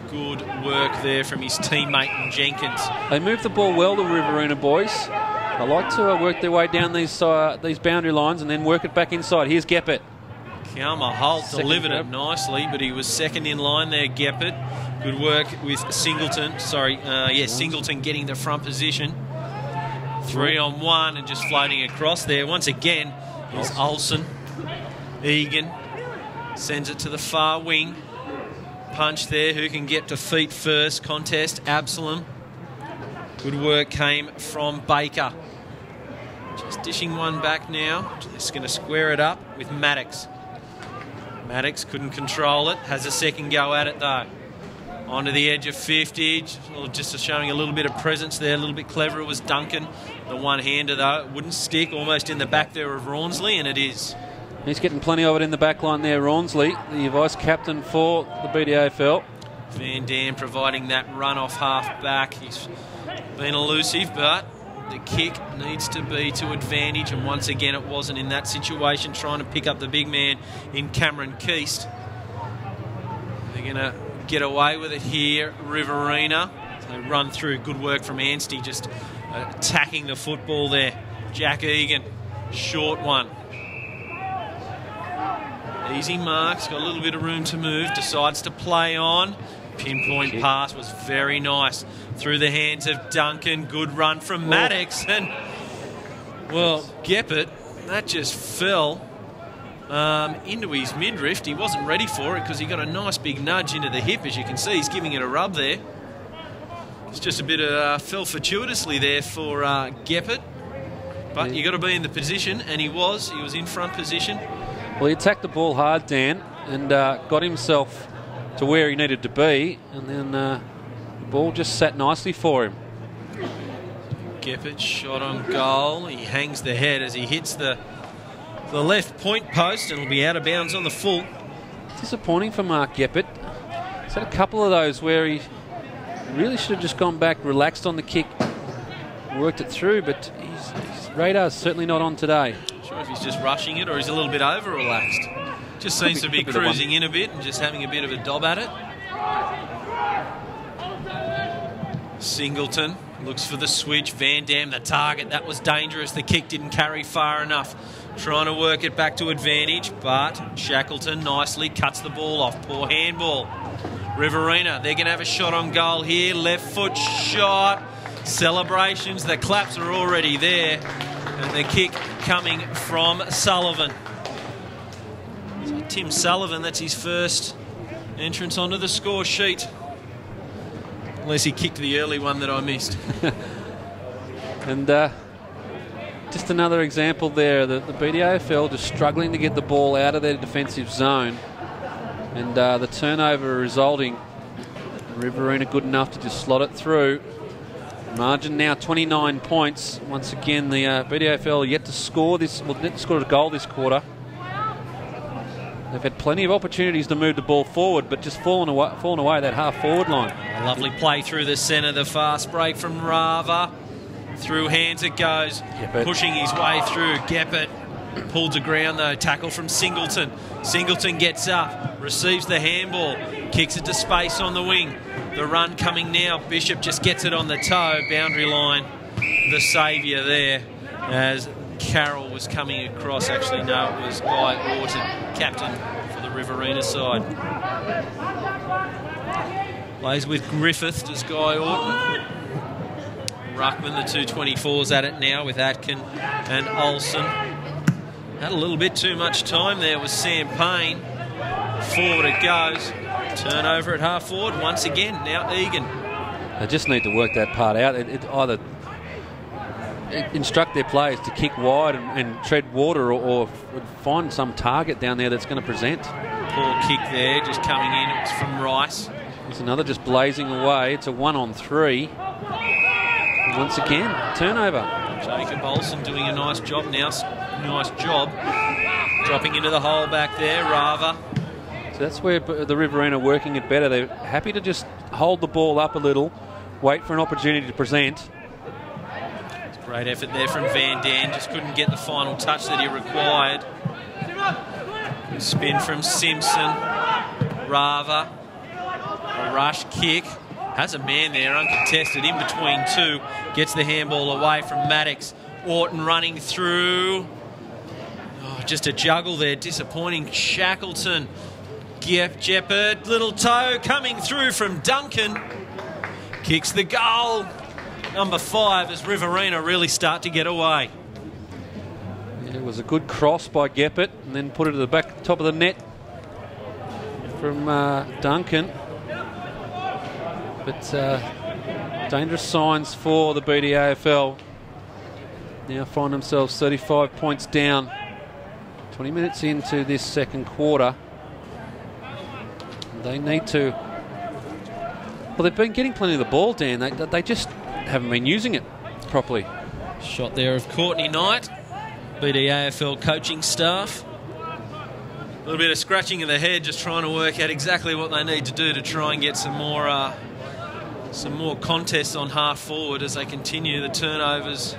B: Good work there from his teammate Jenkins.
A: They move the ball well, the Riverina boys. They like to work their way down these boundary lines and then work it back inside. Here's Geppert.
B: Kalma Holt delivered it nicely, but he was second in line there, Geppert. Good work with Singleton. Singleton getting the front position. 3-on-1 and just floating across there. Once again, here's Olsen. Egan sends it to the far wing. Punch there. Who can get to feet first? Contest. Absalom. Good work came from Baker. Just dishing one back now. Just going to square it up with Maddox. Maddox couldn't control it. Has a second go at it though. Onto the edge of 50. Just showing a little bit of presence there. A little bit clever. It was Duncan. The one-hander though. It wouldn't stick. Almost in the back there of Rawnsley, and it is.
A: He's getting plenty of it in the back line there, Rawnsley, the vice-captain for the BDAFL.
B: Van Dam providing that run off half-back. He's been elusive, but the kick needs to be to advantage, and once again it wasn't in that situation, trying to pick up the big man in Cameron Keast. They're going to get away with it here, Riverina. They run through. Good work from Anstey, just attacking the football there. Jack Egan, short one. Easy marks, got a little bit of room to move, decides to play on. Pinpoint pass was very nice. Through the hands of Duncan, good run from Maddox. And, well, Geppert, that just fell into his midriff. He wasn't ready for it because he got a nice big nudge into the hip. As you can see, he's giving it a rub there. It's just a bit of fell fortuitously there for Geppert. But you got to be in the position, and he was in front position.
A: Well, he attacked the ball hard, Dan, and got himself to where he needed to be, and then the ball just sat nicely for him.
B: Geppert shot on goal. He hangs the head as he hits the left point post, and will be out of bounds on the full.
A: Disappointing for Mark Geppert. He's had a couple of those where he really should have just gone back, relaxed on the kick, worked it through, but his radar's certainly not on today.
B: Not sure if he's just rushing it or he's a little bit over-relaxed. Just seems to be cruising in a bit and just having a bit of a dob at it. Singleton looks for the switch. Van Dam, the target. That was dangerous. The kick didn't carry far enough. Trying to work it back to advantage, but Shackleton nicely cuts the ball off. Poor handball. Riverina, they're going to have a shot on goal here. Left foot shot. Celebrations. The claps are already there. And the kick coming from Sullivan. So Tim Sullivan, that's his first entrance onto the score sheet. Unless he kicked the early one that I missed.
A: And just another example there. The BDAFL just struggling to get the ball out of their defensive zone. And the turnover resulting. Riverina good enough to just slot it through. Margin now 29 points. Once again, the BDAFL yet to score this. Well, yet to score a goal this quarter. They've had plenty of opportunities to move the ball forward, but just fallen away that half-forward line.
B: A lovely play through the centre. The fast break from Rava. Through hands it goes. Geppert. Pushing his way through. Geppert pulled to ground, though. Tackle from Singleton. Singleton gets up. Receives the handball. Kicks it to space on the wing. The run coming now. Bishop just gets it on the toe. Boundary line. The saviour there as Carroll was coming across. Actually, no, it was Guy Orton, captain for the Riverina side. Plays with Griffith, does Guy Orton. Ruckman, the 224s at it now with Atkin and Olsen. Had a little bit too much time there with Sam Payne. Forward it goes. Turnover at half forward once again. Now Egan.
A: They just need to work that part out. Either instruct their players to kick wide and tread water, or find some target down there that's going to present.
B: Poor kick there, just coming in. It was from Rice.
A: There's another just blazing away. It's a 1-on-3. Once again, turnover.
B: Jacob Olsen doing a nice job now. Nice job. Dropping into the hole back there. Rava.
A: So that's where the Riverina are working it better. They're happy to just hold the ball up a little, wait for an opportunity to present.
B: It's a great effort there from Van Dam. Just couldn't get the final touch that he required. Spin from Simpson. Rava. A rush kick. Has a man there, uncontested, in between two. Gets the handball away from Maddox. Orton running through. Oh, just a juggle there. Disappointing. Shackleton. Geppert. Little toe coming through from Duncan. Kicks the goal. Number 5 as Riverina really start to get away.
A: Yeah, it was a good cross by Geppert, and then put it to the back top of the net from Duncan. But dangerous signs for the BDAFL. Now find themselves 35 points down. 20 minutes into this second quarter. They need to... Well, they've been getting plenty of the ball, Dan. They just haven't been using it properly.
B: Shot there of Courtney Knight, BDAFL coaching staff. A little bit of scratching of the head, just trying to work out exactly what they need to do to try and get some more contests on half forward as they continue. The turnovers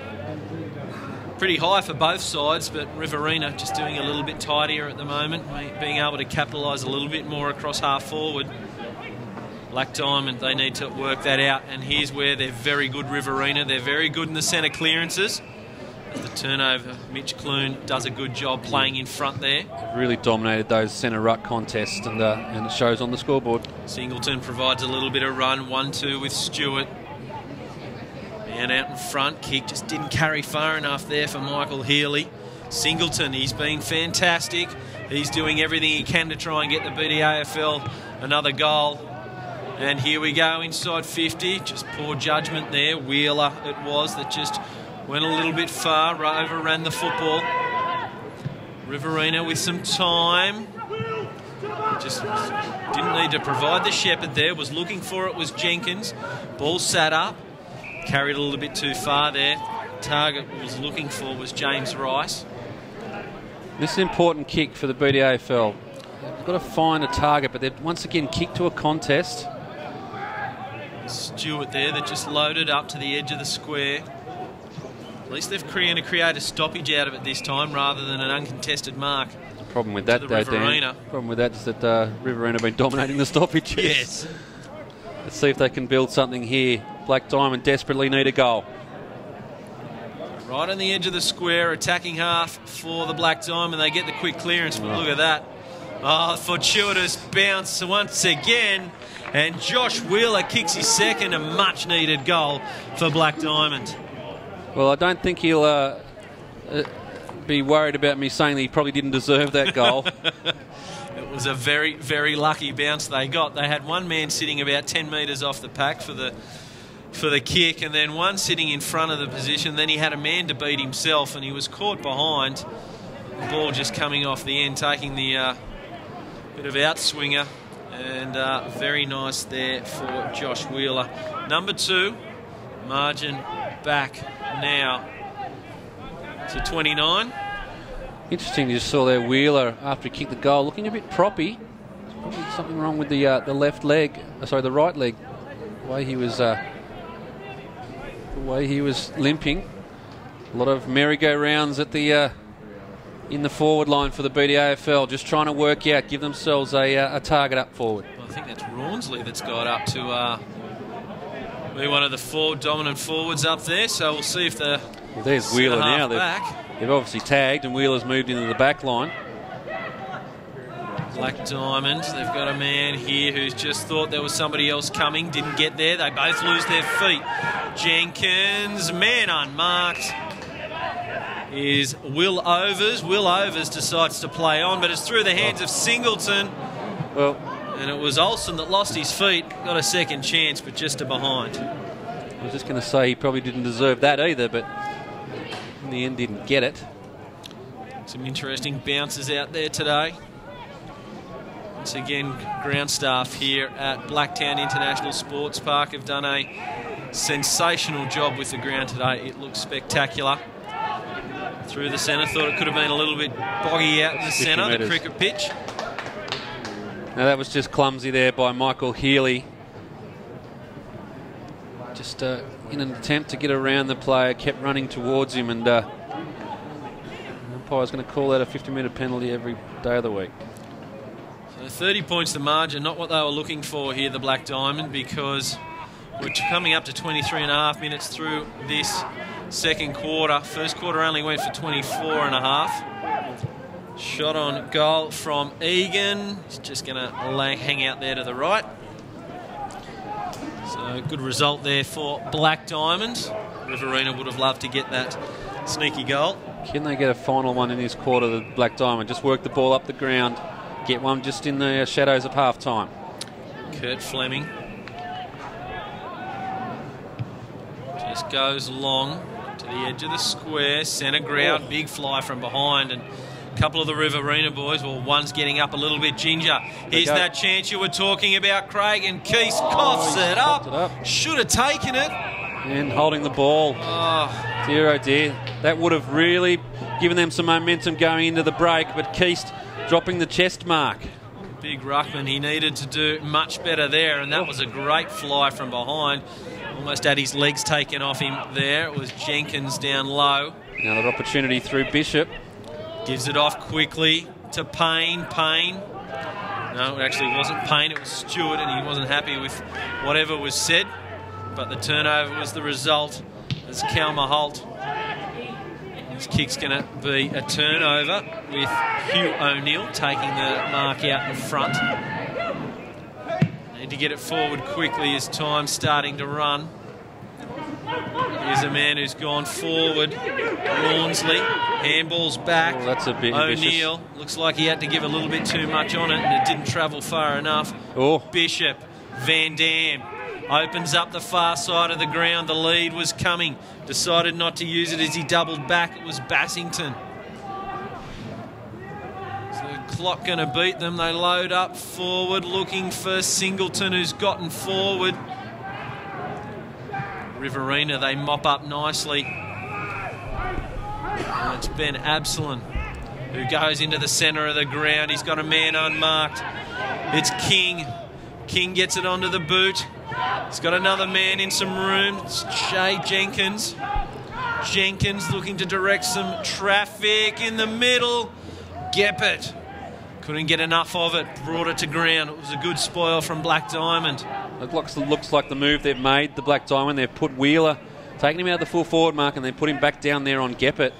B: pretty high for both sides, but Riverina just doing a little bit tidier at the moment, being able to capitalise a little bit more across half forward. Black Diamond, they need to work that out, and here's where they're very good, Riverina. They're very good in the centre clearances. The turnover, Mitch Clune does a good job playing in front there.
A: Really dominated those centre ruck contests, and it shows on the scoreboard.
B: Singleton provides a little bit of run, 1-2 with Stewart. Man out in front, kick just didn't carry far enough there for Michael Healy. Singleton, he's been fantastic. He's doing everything he can to try and get the BDAFL another goal. And here we go inside 50, just poor judgment there. Wheeler it was that just Went a little bit far, overran the football. Riverina with some time. Just didn't need to provide the shepherd there. Was looking for it was Jenkins. Ball sat up. Carried a little bit too far there. Target was looking for was James Rice.
A: This is an important kick for the BDAFL. They've got to find a target, but they've once again kicked to a contest.
B: Stewart there that just loaded up to the edge of the square. At least they've created a stoppage out of it this time rather than an uncontested mark.
A: The problem with that, though, Dan, problem with that is that Riverina have been dominating the stoppages.
B: Yes.
A: Let's see if they can build something here. Black Diamond desperately need a goal.
B: Right on the edge of the square, attacking half for the Black Diamond. They get the quick clearance, but look at that. Oh, fortuitous bounce once again. And Josh Wheeler kicks his second, a much-needed goal for Black Diamond.
A: Well, I don't think he'll be worried about me saying that he probably didn't deserve that goal.
B: It was a very, very lucky bounce they got. They had one man sitting about 10 metres off the pack for the kick, and then one sitting in front of the position. Then he had a man to beat himself, and he was caught behind. The ball just coming off the end, taking the bit of outswinger, and very nice there for Josh Wheeler. Number 2, margin back now to 29.
A: Interesting, you just saw there Wheeler after he kicked the goal looking a bit proppy. There's probably something wrong with the left leg, the right leg. The way he was limping. A lot of merry-go-rounds at the in the forward line for the BDAFL, just trying to work out, give themselves a target up forward.
B: Well, I think that's Rawnsley that's got up to be one of the dominant forwards up there, so we'll see if the
A: well, there's Wheeler now. They've obviously tagged, and Wheeler's moved into the back line.
B: Black Diamond, they've got a man here who's just thought there was somebody else coming, didn't get there. They both lose their feet. Jenkins, man unmarked, is Will Overs. Will Overs decides to play on, but it's through the hands of Singleton.
A: Well,
B: and it was Olsen that lost his feet, got a second chance, but just a behind.
A: I was just going to say he probably didn't deserve that either, but in the end didn't get it.
B: Some interesting bounces out there today. Once again, ground staff here at Blacktown International Sports Park have done a sensational job with the ground today. It looks spectacular. Through the centre, thought it could have been a little bit boggy out in the centre, the cricket pitch.
A: Now that was just clumsy there by Michael Healy. Just in an attempt to get around the player, kept running towards him, and the umpire's going to call that a 50-metre penalty every day of the week.
B: So 30 points the margin, not what they were looking for here, the Black Diamond, because we're coming up to 23.5 minutes through this second quarter. First quarter only went for 24.5. Shot on goal from Egan. He's just going to hang out there to the right. So good result there for Black Diamond. Riverina would have loved to get that sneaky goal.
A: Can they get a final one in this quarter, the Black Diamond? Just work the ball up the ground, get one just in the shadows of half-time.
B: Kurt Fleming just goes long to the edge of the square, centre ground, big fly from behind, and a couple of the Riverina boys, well, one's getting up a little bit ginger. Here's that chance you were talking about, Craig, and Keith coughs it up. Should have taken it.
A: And holding the ball.
B: Oh.
A: Dear, oh dear. That would have really given them some momentum going into the break, but Keith dropping the chest mark.
B: Big ruckman, he needed to do much better there, and that was a great fly from behind. Almost had his legs taken off him there. It was Jenkins down low.
A: Another opportunity through Bishop.
B: Gives it off quickly to Payne. No, it actually wasn't Payne, it was Stewart, and he wasn't happy with whatever was said. But the turnover was the result as Kalma Holt. His kick's going to be a turnover with Hugh O'Neill taking the mark out in front. Need to get it forward quickly as time's starting to run. Here's a man who's gone forward. Rawnsley. Handball's back.
A: Oh, that's a bit
B: O'Neill.
A: ambitious.
B: Looks like he had to give a little bit too much on it, and it didn't travel far enough.
A: Oh.
B: Bishop. Van Dam. Opens up the far side of the ground. The lead was coming. Decided not to use it as he doubled back. It was Bassington. So the clock going to beat them. They load up forward, looking for Singleton, who's gotten forward. Riverina, they mop up nicely. And it's Ben Absalom who goes into the centre of the ground. He's got a man unmarked. It's King. King gets it onto the boot. He's got another man in some room. It's Shay Jenkins. Jenkins looking to direct some traffic in the middle. Geppert couldn't get enough of it. Brought it to ground. It was a good spoil from Black Diamond.
A: It looks like the move they've made, the Black Diamond. They've put Wheeler, taking him out of the full forward mark, and they put him back down there on Geppert.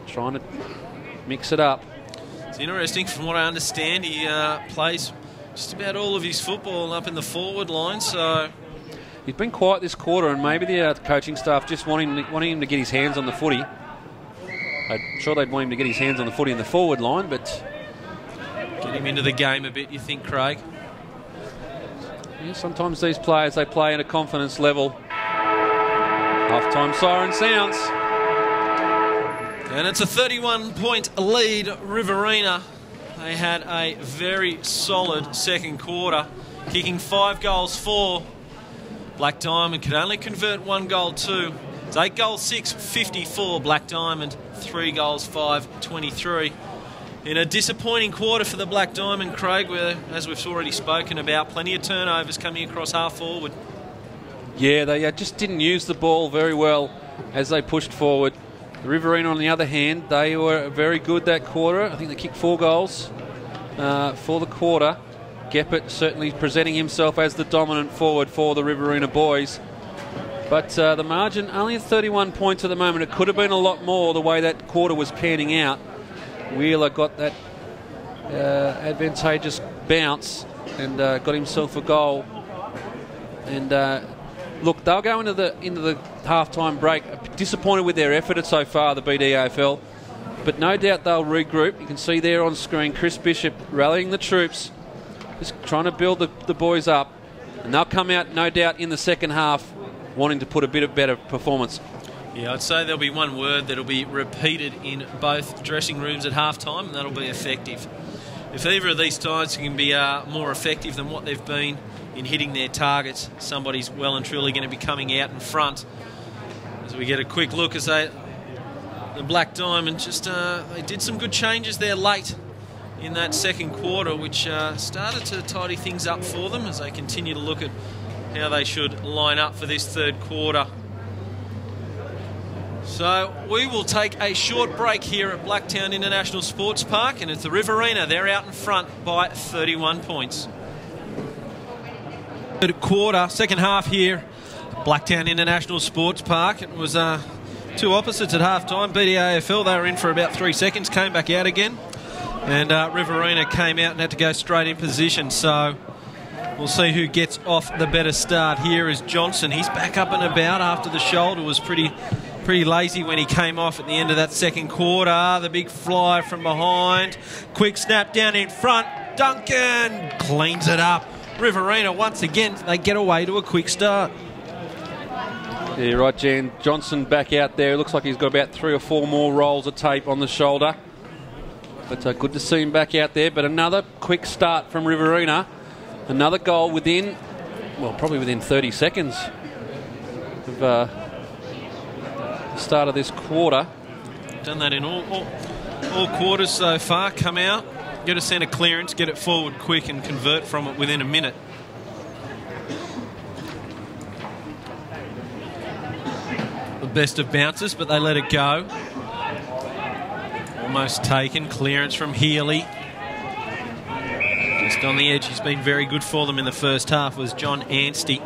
A: Trying to mix it up.
B: It's interesting. From what I understand, he plays just about all of his football up in the forward line. So
A: he's been quiet this quarter, and maybe the coaching staff just wanting him to get his hands on the footy. I'm sure they'd want him to get his hands on the footy in the forward line, but
B: get him into the game a bit, you think, Craig?
A: Yeah, sometimes these players, they play at a confidence level. Half-time siren sounds.
B: And it's a 31-point lead, Riverina. They had a very solid second quarter, kicking 5 goals for. Black Diamond could only convert 1 goal too. It's 8 goals 6, 54. Black Diamond 3 goals 5, 23. In a disappointing quarter for the Black Diamond, Craig, where, as we've already spoken about, plenty of turnovers coming across half forward.
A: Yeah, they just didn't use the ball very well as they pushed forward. The Riverina, on the other hand, they were very good that quarter. I think they kicked 4 goals for the quarter. Geppert certainly presenting himself as the dominant forward for the Riverina boys. But the margin, only 31 points at the moment. It could have been a lot more the way that quarter was panning out. Wheeler got that advantageous bounce and got himself a goal. And look, they'll go into the half-time break disappointed with their effort so far, the BDAFL, but no doubt they'll regroup. You can see there on screen Chris Bishop rallying the troops, just trying to build the boys up, and they'll come out no doubt in the second half wanting to put a bit of better performance.
B: Yeah, I'd say there'll be one word that'll be repeated in both dressing rooms at half-time, and that'll be effective. If either of these sides can be more effective than what they've been in hitting their targets, somebody's well and truly going to be coming out in front. As we get a quick look as the Black Diamond they did some good changes there late in that second quarter, which started to tidy things up for them as they continue to look at how they should line up for this third quarter. So we will take a short break here at Blacktown International Sports Park, and it's the Riverina. They're out in front by 31 points. Third quarter, second half here, Blacktown International Sports Park. It was two opposites at half-time. BDAFL, they were in for about 3 seconds, came back out again. And Riverina came out and had to go straight in position. So we'll see who gets off the better start. Here is Johnson. He's back up and about after the shoulder was pretty lazy when he came off at the end of that second quarter. The big fly from behind. Quick snap down in front. Duncan cleans it up. Riverina, once again, they get away to a quick start.
A: Yeah, you're right, Jan. Johnson back out there. Looks like he's got about 3 or 4 more rolls of tape on the shoulder. But good to see him back out there. But another quick start from Riverina. Another goal within, well, probably within 30 seconds of the start of this quarter.
B: Done that in all quarters so far. Come out, get a centre clearance, get it forward quick and convert from it within a minute. The best of bounces, but they let it go. Almost taken. Clearance from Healy. Just on the edge. He's been very good for them in the first half, was John Anstey.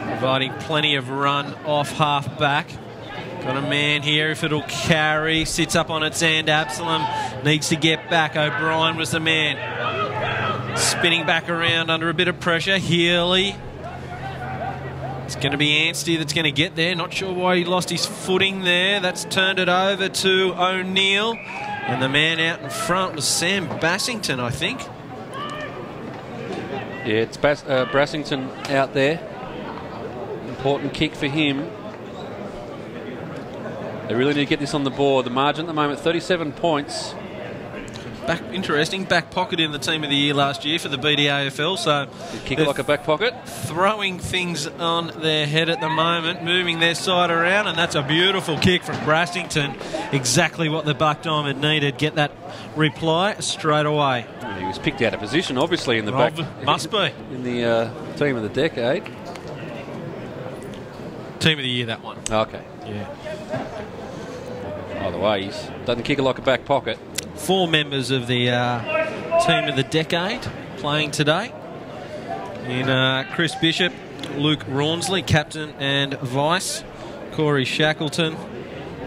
B: Providing plenty of run off half back. Got a man here, if it'll carry, sits up on its end. Absalom needs to get back. O'Brien was the man. Spinning back around under a bit of pressure. Healy. It's going to be Anstey that's going to get there. Not sure why he lost his footing there. That's turned it over to O'Neill. And the man out in front was Sam Bassington, I think.
A: Yeah, it's Brassington out there. Important kick for him. They really need to get this on the board. The margin at the moment, 37 points.
B: Interesting, back pocket in the team of the year last year for the BDAFL. So
A: kick it like a back pocket.
B: Throwing things on their head at the moment, moving their side around, and that's a beautiful kick from Brassington. Exactly what the Black Diamond needed. Get that reply straight away.
A: Yeah, he was picked out of position, obviously, in the back.
B: Must be.
A: In the team of the decade.
B: Team of the year, that one.
A: Okay.
B: Yeah.
A: Either way, he doesn't kick it like a back pocket.
B: 4 members of the team of the decade playing today. In Chris Bishop, Luke Rawnsley, captain and vice, Corey Shackleton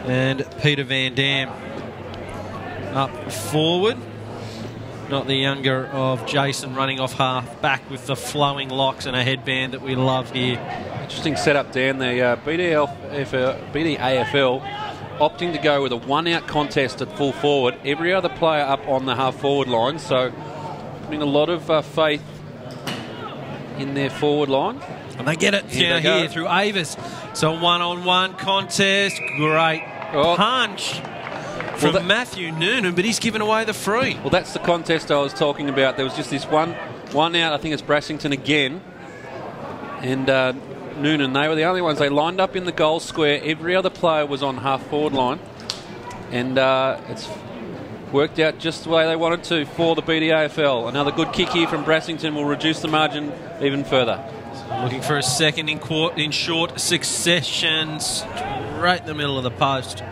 B: and Peter Van Dam. Up forward, not the younger of Jason, running off half back with the flowing locks and a headband that we love here.
A: Interesting setup, Dan. The BDAFL opting to go with a one-out contest at full forward. Every other player up on the half-forward line, so putting a lot of faith in their forward line.
B: And they get it down here through Avis. So one-on-one contest. Great punch from Matthew Noonan, but he's given away the free.
A: Well, that's the contest I was talking about. There was just this one out. I think it's Brassington again. And Noonan, they were the only ones. They lined up in the goal square. Every other player was on half-forward line. And it's worked out just the way they wanted to for the BDAFL. Another good kick here from Brassington will reduce the margin even further.
B: Looking for a second in short succession, right in the middle of the post.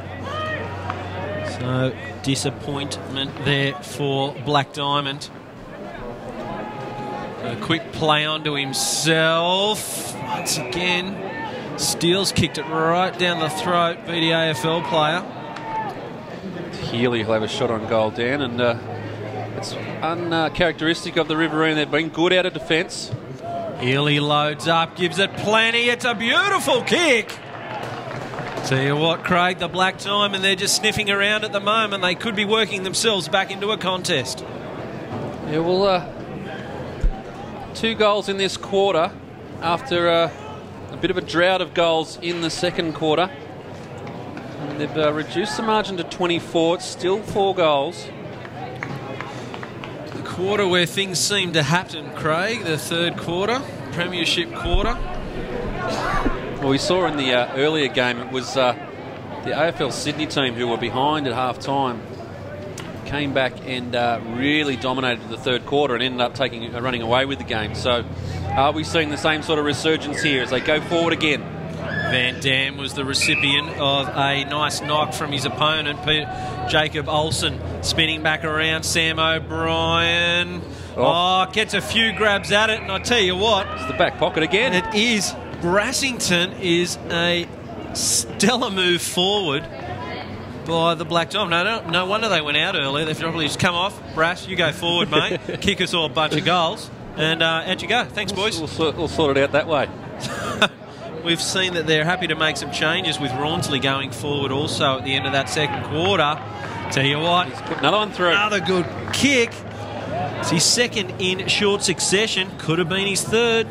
B: So disappointment there for Black Diamond. A quick play onto himself. Once again, Steele's kicked it right down the throat. BDAFL player.
A: Healy will have a shot on goal, Dan, and it's uncharacteristic of the Riverina. They've been good out of defence.
B: Healy loads up, gives it plenty. It's a beautiful kick. Tell you what, Craig, the Black Diamond, they're just sniffing around at the moment. They could be working themselves back into a contest.
A: Yeah, well, 2 goals in this quarter after a bit of a drought of goals in the second quarter. And they've reduced the margin to 24. It's still 4 goals.
B: The quarter where things seem to happen, Craig, the third quarter, premiership quarter.
A: Well, we saw in the earlier game it was the AFL Sydney team who were behind at half-time. Came back and really dominated the third quarter and ended up running away with the game. So are we seeing the same sort of resurgence here as they go forward again?
B: Van Dam was the recipient of a nice knock from his opponent, Jacob Olsen, spinning back around. Sam O'Brien gets a few grabs at it, and I tell you what,
A: it's the back pocket again.
B: It is. Brassington is a stellar move forward by the Black Diamond. No wonder they went out early. They've probably just come off. Brass, you go forward, mate. Kick us all a bunch of goals. And out you go. Thanks, boys.
A: We'll sort it out that way.
B: We've seen that they're happy to make some changes with Rawnsley going forward also at the end of that second quarter. Tell you what.
A: He's put another one through.
B: Another good kick. It's his second in short succession. Could have been his third.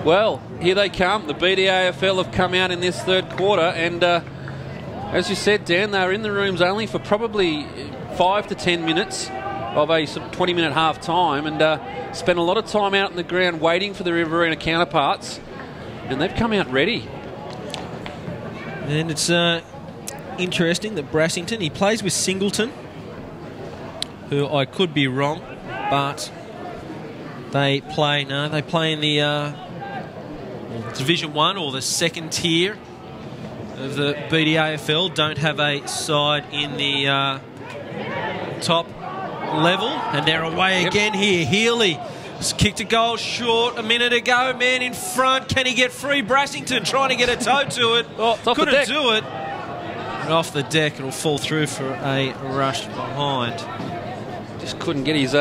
A: Well, here they come. The BDAFL have come out in this third quarter, and as you said, Dan, they were in the rooms only for probably 5 to 10 minutes of a 20-minute half-time, and spent a lot of time out in the ground waiting for the Riverina counterparts, and they've come out ready.
B: And it's interesting that Brassington, he plays with Singleton, who I could be wrong, but they play in the Division 1 or the second tier of the BDAFL. Don't have a side in the top level, and they're away again here. Healy kicked a goal short a minute ago. Man in front, can he get free? Brassington trying to get a toe to it. Couldn't do it. And off the deck, it'll fall through for a rush behind.
A: Just couldn't get his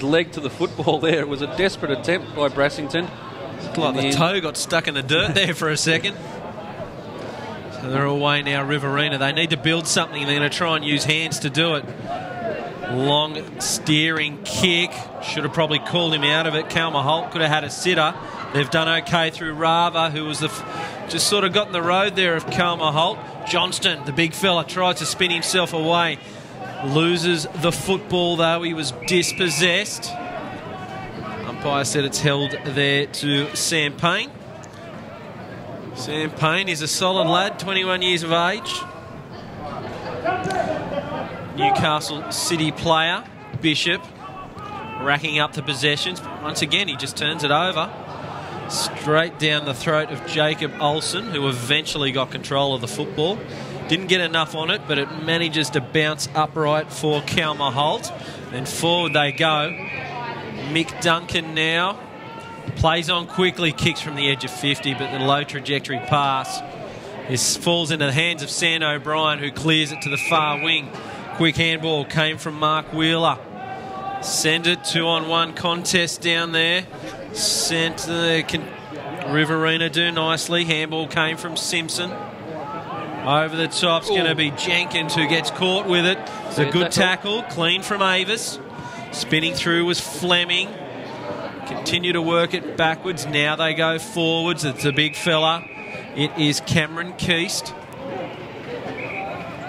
A: leg to the football there. It was a desperate attempt by Brassington.
B: Looked like the toe got stuck in the dirt there for a second. So they're away now, Riverina. They need to build something. They're going to try and use hands to do it. Long steering kick. Should have probably called him out of it. Kalma Holt could have had a sitter. They've done okay through Rava, who was just sort of got in the road there of Kalma Holt. Johnston, the big fella, tries to spin himself away. Loses the football, though. He was dispossessed. Umpire said it's held there to Sam Payne. Sam Payne is a solid lad, 21 years of age. Newcastle City player, Bishop, racking up the possessions. But once again, he just turns it over. Straight down the throat of Jacob Olsen, who eventually got control of the football. Didn't get enough on it, but it manages to bounce upright for Kalma Holt. And forward they go. Mick Duncan now plays on quickly, kicks from the edge of 50, but the low trajectory pass falls into the hands of Sam O'Brien, who clears it to the far wing. Quick handball came from Mark Wheeler. Send it 2-on-1 contest down there. Sent Riverina do nicely. Handball came from Simpson. Over the top's going to be Jenkins, who gets caught with it. It's a good tackle, clean from Avis. Spinning through was Fleming. Continue to work it backwards. Now they go forwards. It's a big fella. It is Cameron Keast.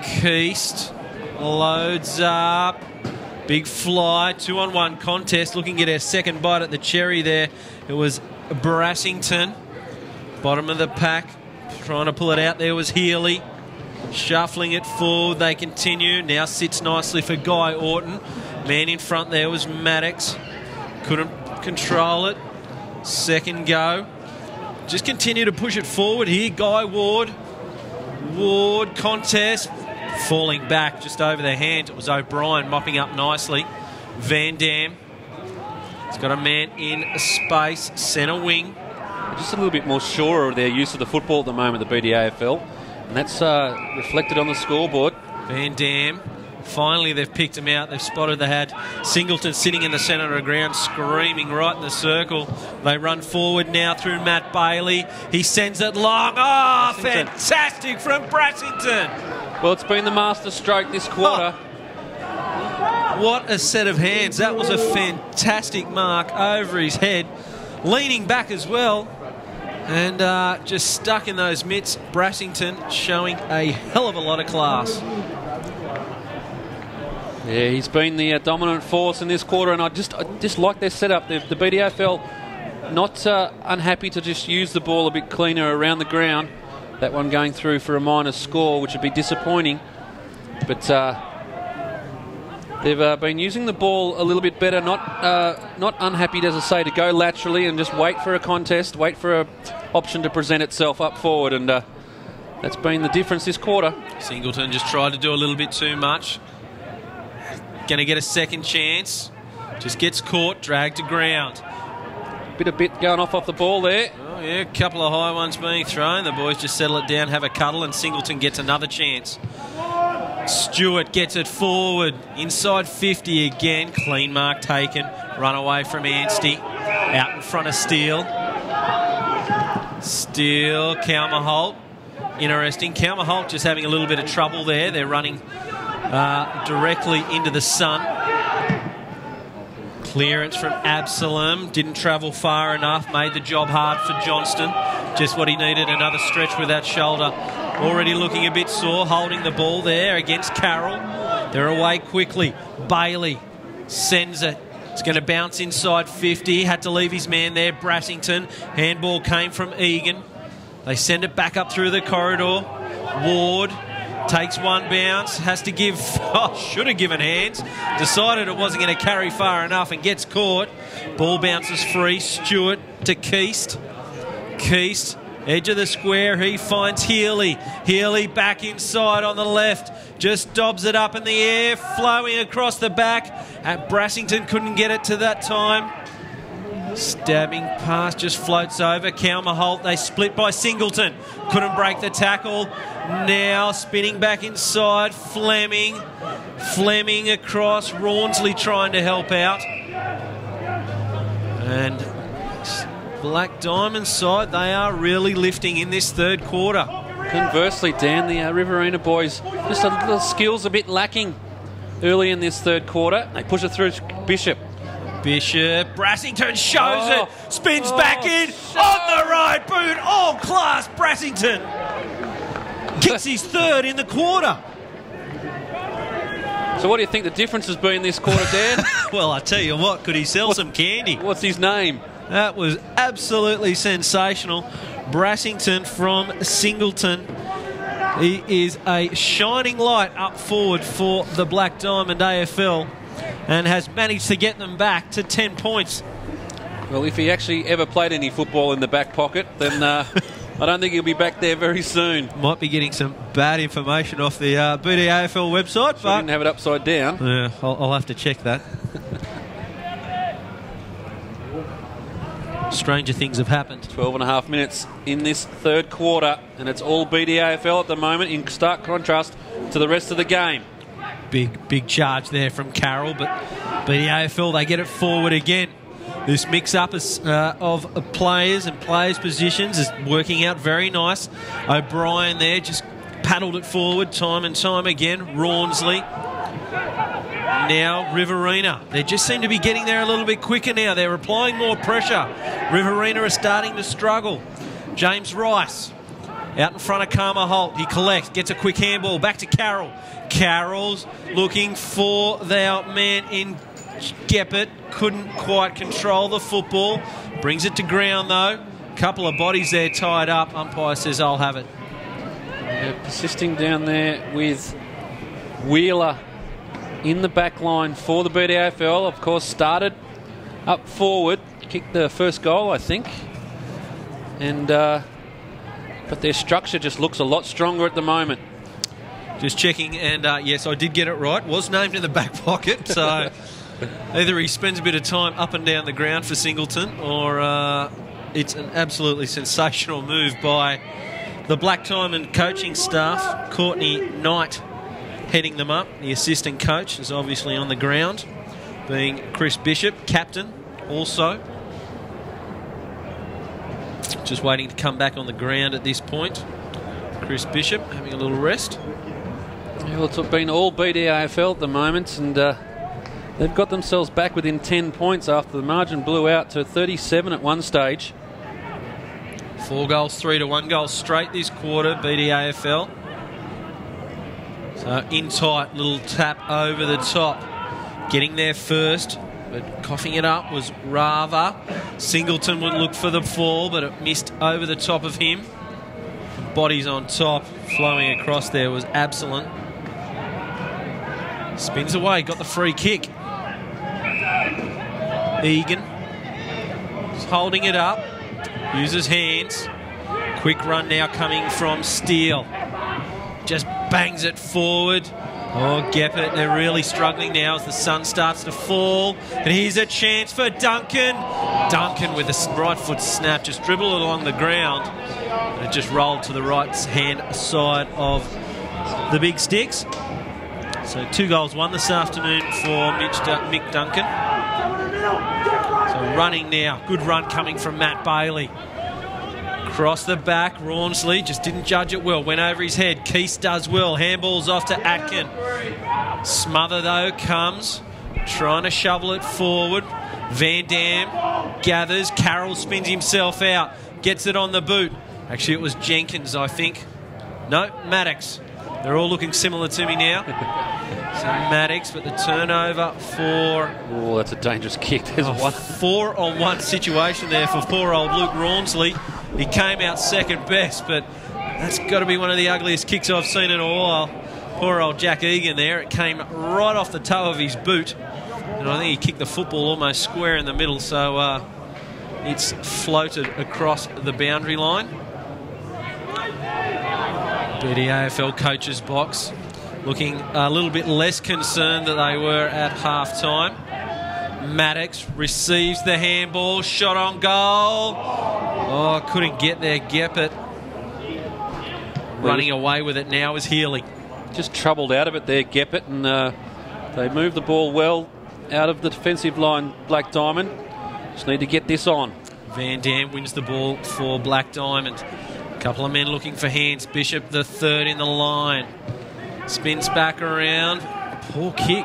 B: Keast loads up. Big fly. 2-on-1 contest. Looking at our second bite at the cherry there. It was Brassington. Bottom of the pack. Trying to pull it out there was Healy. Shuffling it forward. They continue. Now sits nicely for Guy Orton. Man in front there was Maddox. Couldn't control it. Second go. Just continue to push it forward here. Guy Ward. Ward contest. Falling back just over their hands. It was O'Brien mopping up nicely. Van Dam. He's got a man in space. Centre wing.
A: Just a little bit more sure of their use of the football at the moment, the BDAFL. And that's reflected on the scoreboard.
B: Van Dam. Finally, they've picked him out. They've spotted they had Singleton sitting in the centre of the ground, screaming right in the circle. They run forward now through Matt Bailey. He sends it long. Oh, fantastic from Brassington.
A: Well, it's been the master stroke this quarter.
B: What a set of hands. That was a fantastic mark over his head. Leaning back as well. And just stuck in those mitts. Brassington showing a hell of a lot of class.
A: Yeah, he's been the dominant force in this quarter, and I just like their setup. The BDAFL not unhappy to just use the ball a bit cleaner around the ground. That one going through for a minor score, which would be disappointing. But they've been using the ball a little bit better, not unhappy, as I say, to go laterally and just wait for a contest, wait for an option to present itself up forward, and that's been the difference this quarter.
B: Singleton just tried to do a little bit too much. Going to get a second chance. Just gets caught, dragged to ground.
A: Bit going off the ball there.
B: Oh yeah, a couple of high ones being thrown. The boys just settle it down, have a cuddle, and Singleton gets another chance. Stewart gets it forward. Inside 50 again. Clean mark taken. Run away from Anstey. Out in front of Steele. Steele, Kalma Holt. Interesting. Kalma Holt just having a little bit of trouble there. They're running directly into the sun. Clearance from Absalom. Didn't travel far enough. Made the job hard for Johnston. Just what he needed. Another stretch with that shoulder. Already looking a bit sore. Holding the ball there against Carroll. They're away quickly. Bailey sends it. It's going to bounce inside 50. Had to leave his man there. Brassington. Handball came from Egan. They send it back up through the corridor. Ward takes one bounce, has to give, should have given hands, decided it wasn't going to carry far enough and gets caught. Ball bounces free. Stewart to Keast. Keast, edge of the square, he finds Healy. Healy back inside on the left, just dobs it up in the air, flowing across the back. Brassington couldn't get it to that time. Stabbing pass just floats over. Kalma Holt, they split by Singleton. Couldn't break the tackle. Now spinning back inside. Fleming across. Rawnsley trying to help out. And Black Diamond side, they are really lifting in this third quarter.
A: Conversely, Dan, the Riverina boys, just a little skills a bit lacking. early in this third quarter. They push it through Bishop.
B: Brassington shows it, spins back in, on the right boot, all class Brassington. Kicks his third in the quarter.
A: So what do you think the difference has been this quarter, Dan?
B: Well, I tell you what, could he sell some candy?
A: What's his name?
B: That was absolutely sensational. Brassington from Singleton. He is a shining light up forward for the Black Diamond AFL and has managed to get them back to 10 points.
A: Well, if he actually ever played any football in the back pocket, then I don't think he'll be back there very soon.
B: Might be getting some bad information off the BDAFL website.
A: But didn't have it upside down.
B: Yeah, I'll have to check that. Stranger things have happened.
A: 12 and a half minutes in this third quarter, and it's all BDAFL at the moment, in stark contrast to the rest of the game.
B: Big charge there from Carroll, but BDAFL, they get it forward again. This mix-up of players and players' positions is working out very nice. O'Brien there just paddled it forward time and time again. Rawnsley. Now Riverina. They just seem to be getting there a little bit quicker now. They're applying more pressure. Riverina are starting to struggle. James Rice out in front of Karma Holt. He collects, gets a quick handball back to Carroll. Carroll's looking for their man in Geppert. Couldn't quite control the football. Brings it to ground though. Couple of bodies there tied up. Umpire says, I'll have it.
A: Yeah, persisting down there with Wheeler in the back line for the BDAFL. Of course, started up forward. Kicked the first goal, I think. And but their structure just looks a lot stronger at the moment.
B: Just checking, and yes, I did get it right. Was named in the back pocket, so either he spends a bit of time up and down the ground for Singleton, or it's an absolutely sensational move by the Black Diamond coaching staff. Courtney Knight heading them up. The assistant coach is obviously on the ground, being Chris Bishop, captain also. Just waiting to come back on the ground at this point. Chris Bishop having a little rest.
A: Yeah, well, it's been all BDAFL at the moment, and they've got themselves back within 10 points after the margin blew out to 37 at one stage.
B: 4 goals, 3 to 1 goal straight this quarter, BDAFL. So in tight, little tap over the top. Getting there first, but coughing it up was Rava. Singleton would look for the fall, but it missed over the top of him. Bodies on top, flowing across there was Absalon. Spins away, got the free kick. Egan is holding it up, uses hands. Quick run now coming from Steele. Just bangs it forward. Oh, Geppert, they're really struggling now as the sun starts to fall. And here's a chance for Duncan. Duncan with a right foot snap, just dribbled along the ground. And it just rolled to the right hand side of the big sticks. So 2 goals won this afternoon for Mick Duncan. So running now, good run coming from Matt Bailey. Across the back, Rawnsley just didn't judge it well. Went over his head. Keese does well. Handballs off to Atkin. Smother, though, comes. Trying to shovel it forward. Van Dam gathers. Carroll spins himself out. Gets it on the boot. Actually, it was Jenkins, I think. No, Maddox. They're all looking similar to me now. So Maddox, but the turnover for...
A: Oh, that's a dangerous kick. There's a
B: 4-on-1 situation there for poor old Luke Rawnsley. He came out second best, but that's got to be one of the ugliest kicks I've seen in a while. Poor old Jack Egan there. It came right off the toe of his boot. And I think he kicked the football almost square in the middle, so it's floated across the boundary line. BDAFL coach's box looking a little bit less concerned than they were at half-time. Maddox receives the handball, shot on goal. Oh, couldn't get there, Geppert. Running away with it now is Healy.
A: Just troubled out of it there, Geppert, and they move the ball well out of the defensive line, Black Diamond. Just need to get this on.
B: Van Dam wins the ball for Black Diamond. Couple of men looking for hands. Bishop, the third in the line. Spins back around. poor kick.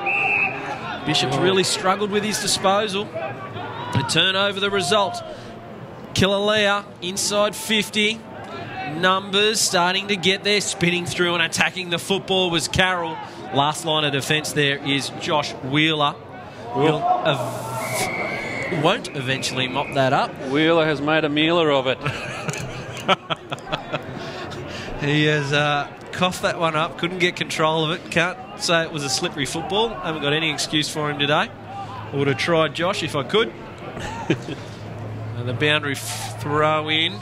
B: Bishop's really struggled with his disposal. A turnover the result. Killalea inside 50. Numbers starting to get there, spinning through and attacking the football was Carroll. Last line of defence there is Josh Wheeler. Won't eventually mop that up.
A: Wheeler has made a mealer of it.
B: He has coughed that one up, couldn't get control of it. Can't say it was a slippery football. Haven't got any excuse for him today. I would have tried Josh if I could. And the boundary throw in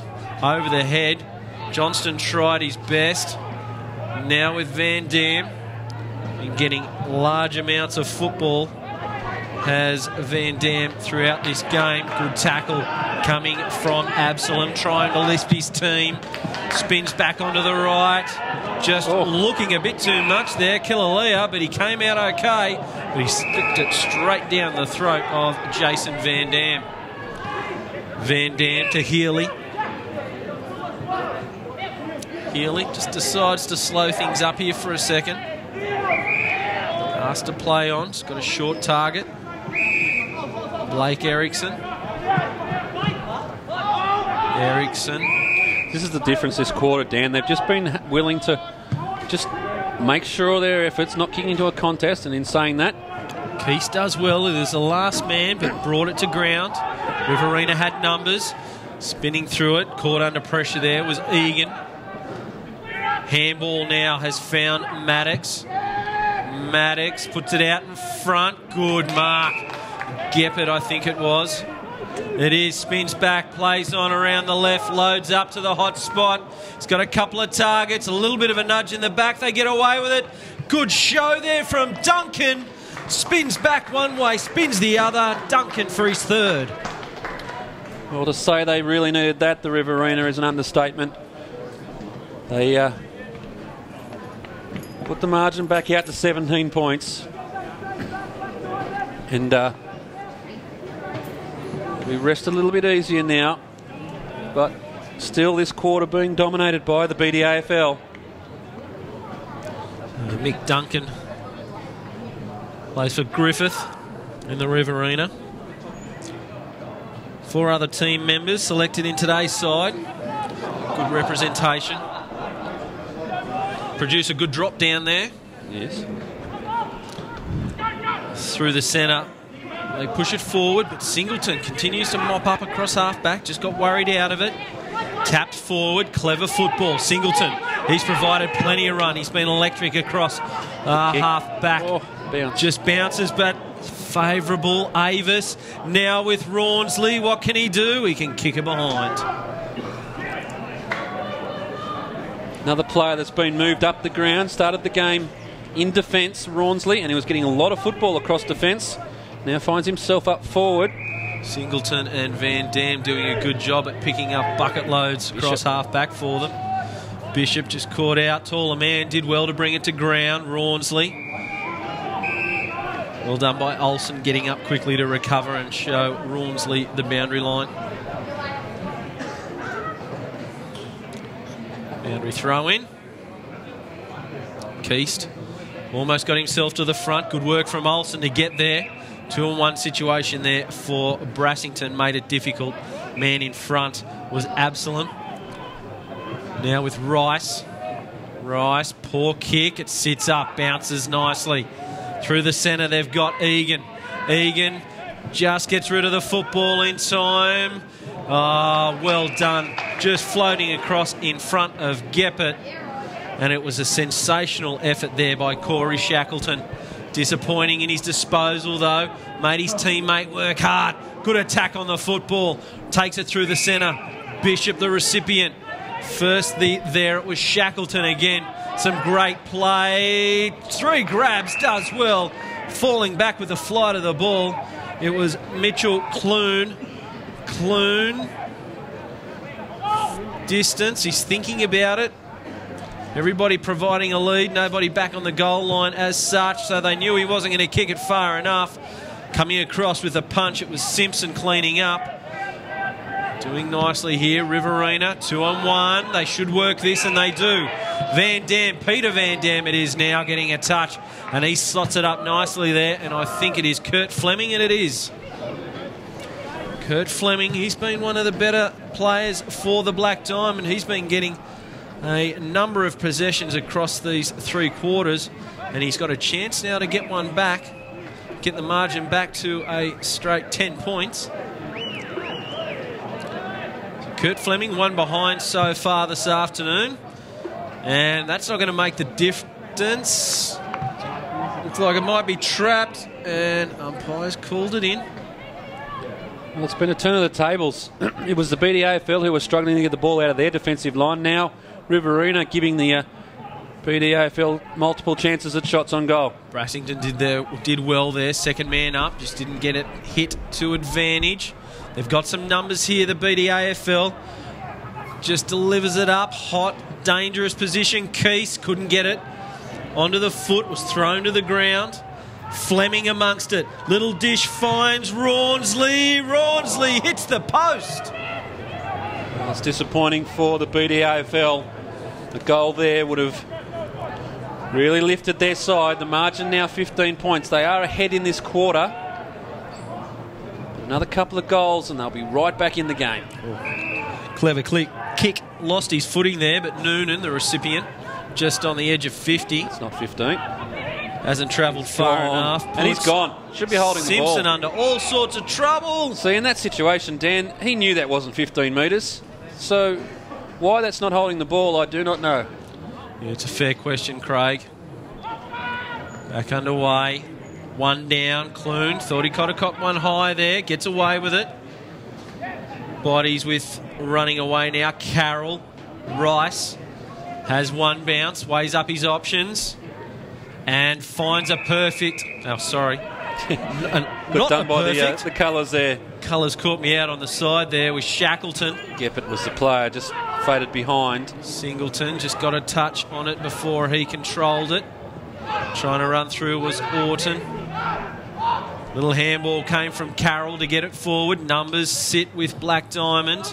B: over the head. Johnston tried his best. Now with Van Dam and getting large amounts of football has Van Dam throughout this game. Good tackle coming from Absalom, trying to lift his team. Spins back onto the right. Just looking a bit too much there, Killalea, but he came out okay. But he sticked it straight down the throat of Jason Van Dam. Van Dam to Healy. Healy just decides to slow things up here for a second. Asked to play on. He's got a short target. Blake Erickson.
A: This is the difference this quarter, Dan. They've just been willing to just make sure their efforts not kicking into a contest, and in saying that,
B: Keith does well. It is the last man, but brought it to ground. Riverina had numbers. Spinning through it. Caught under pressure there was Egan. Handball now has found Maddox. Maddox puts it out in front. Good mark. Geppert, I think it was. It is. Spins back, plays on around the left, loads up to the hot spot. He's got a couple of targets, a little bit of a nudge in the back. They get away with it. Good show there from Duncan. Spins back one way, spins the other. Duncan for his third.
A: Well, to say they really needed that, the Riverina, is an understatement. They put the margin back out to 17 points. And we rest a little bit easier now. But still this quarter being dominated by the BDAFL.
B: Mick Duncan plays for Griffith in the Riverina. 4 other team members selected in today's side. Good representation. Produce a good drop down there.
A: Yes.
B: Through the centre. They push it forward, but Singleton continues to mop up across half-back. Just got worried out of it. Tapped forward. Clever football. Singleton. He's provided plenty of run. He's been electric across half-back. Just bounces, but favourable. Avis now with Rawnsley. What can he do? He can kick it behind.
A: Another player that's been moved up the ground. Started the game in defence, Rawnsley, and he was getting a lot of football across defence. Now finds himself up forward.
B: Singleton and Van Dam doing a good job at picking up bucket loads across half-back for them. Bishop just caught out. Taller man did well to bring it to ground. Rawnsley. Well done by Olsen, getting up quickly to recover and show Rawnsley the boundary line. Boundary throw in. Keast almost got himself to the front. Good work from Olsen to get there. 2-on-1 situation there for Brassington. Made it difficult. Man in front was Absalom. Now with Rice. Rice, poor kick. It sits up, bounces nicely. Through the centre, they've got Egan. Egan just gets rid of the football in time. Oh, well done. Just floating across in front of Geppert. And it was a sensational effort there by Corey Shackleton. Disappointing in his disposal, though. Made his teammate work hard. Good attack on the football. Takes it through the centre. Bishop, the recipient. First there, it was Shackleton again. Some great play. 3 grabs, does well. Falling back with the flight of the ball. It was Mitchell Clune. Clune. Distance, he's thinking about it. Everybody providing a lead, nobody back on the goal line as such, so they knew he wasn't going to kick it far enough. Coming across with a punch, it was Simpson cleaning up. Doing nicely here, Riverina, 2-on-1. They should work this, and they do. Van Dam, Peter Van Dam it is now, getting a touch, and he slots it up nicely there, and I think it is Kurt Fleming, and it is. Kurt Fleming, he's been one of the better players for the Black Diamond. He's been getting a number of possessions across these 3 quarters, and he's got a chance now to get one back, get the margin back to a straight 10 points. Kurt Fleming, one behind so far this afternoon, and that's not going to make the difference. Looks like it might be trapped, and umpires called it in.
A: Well, it's been a turn of the tables. It was the BDAFL who were struggling to get the ball out of their defensive line. Now Riverina giving the BDAFL multiple chances at shots on goal.
B: Brassington did well there, second man up, just didn't get it hit to advantage. They've got some numbers here, the BDAFL. Just delivers it up, hot, dangerous position. Keese couldn't get it onto the foot, was thrown to the ground. Fleming amongst it. Little dish finds Rawnsley. Rawnsley hits the post.
A: Well, it's disappointing for the BDAFL. The goal there would have really lifted their side. The margin now 15 points. They are ahead in this quarter. Another couple of goals and they'll be right back in the game.
B: Clever kick. Lost his footing there, but Noonan, the recipient, just on the edge of 50.
A: It's not 15.
B: Hasn't travelled far enough.
A: And he's gone. Should be holding the ball.
B: Simpson under all sorts of trouble.
A: See, in that situation, Dan, he knew that wasn't 15 metres. So why that's not holding the ball, I do not know.
B: Yeah, it's a fair question, Craig. Back underway. One down. Clune thought he could have caught one high there. Gets away with it. Bodies with running away now. Carroll. Rice has one bounce. Weighs up his options. And finds a perfect... Oh, sorry.
A: Not done by the colours there.
B: Colours caught me out on the side there with Shackleton.
A: Geppert was the player, just faded behind.
B: Singleton just got a touch on it before he controlled it. Trying to run through was Orton. Little handball came from Carroll to get it forward. Numbers sit with Black Diamond.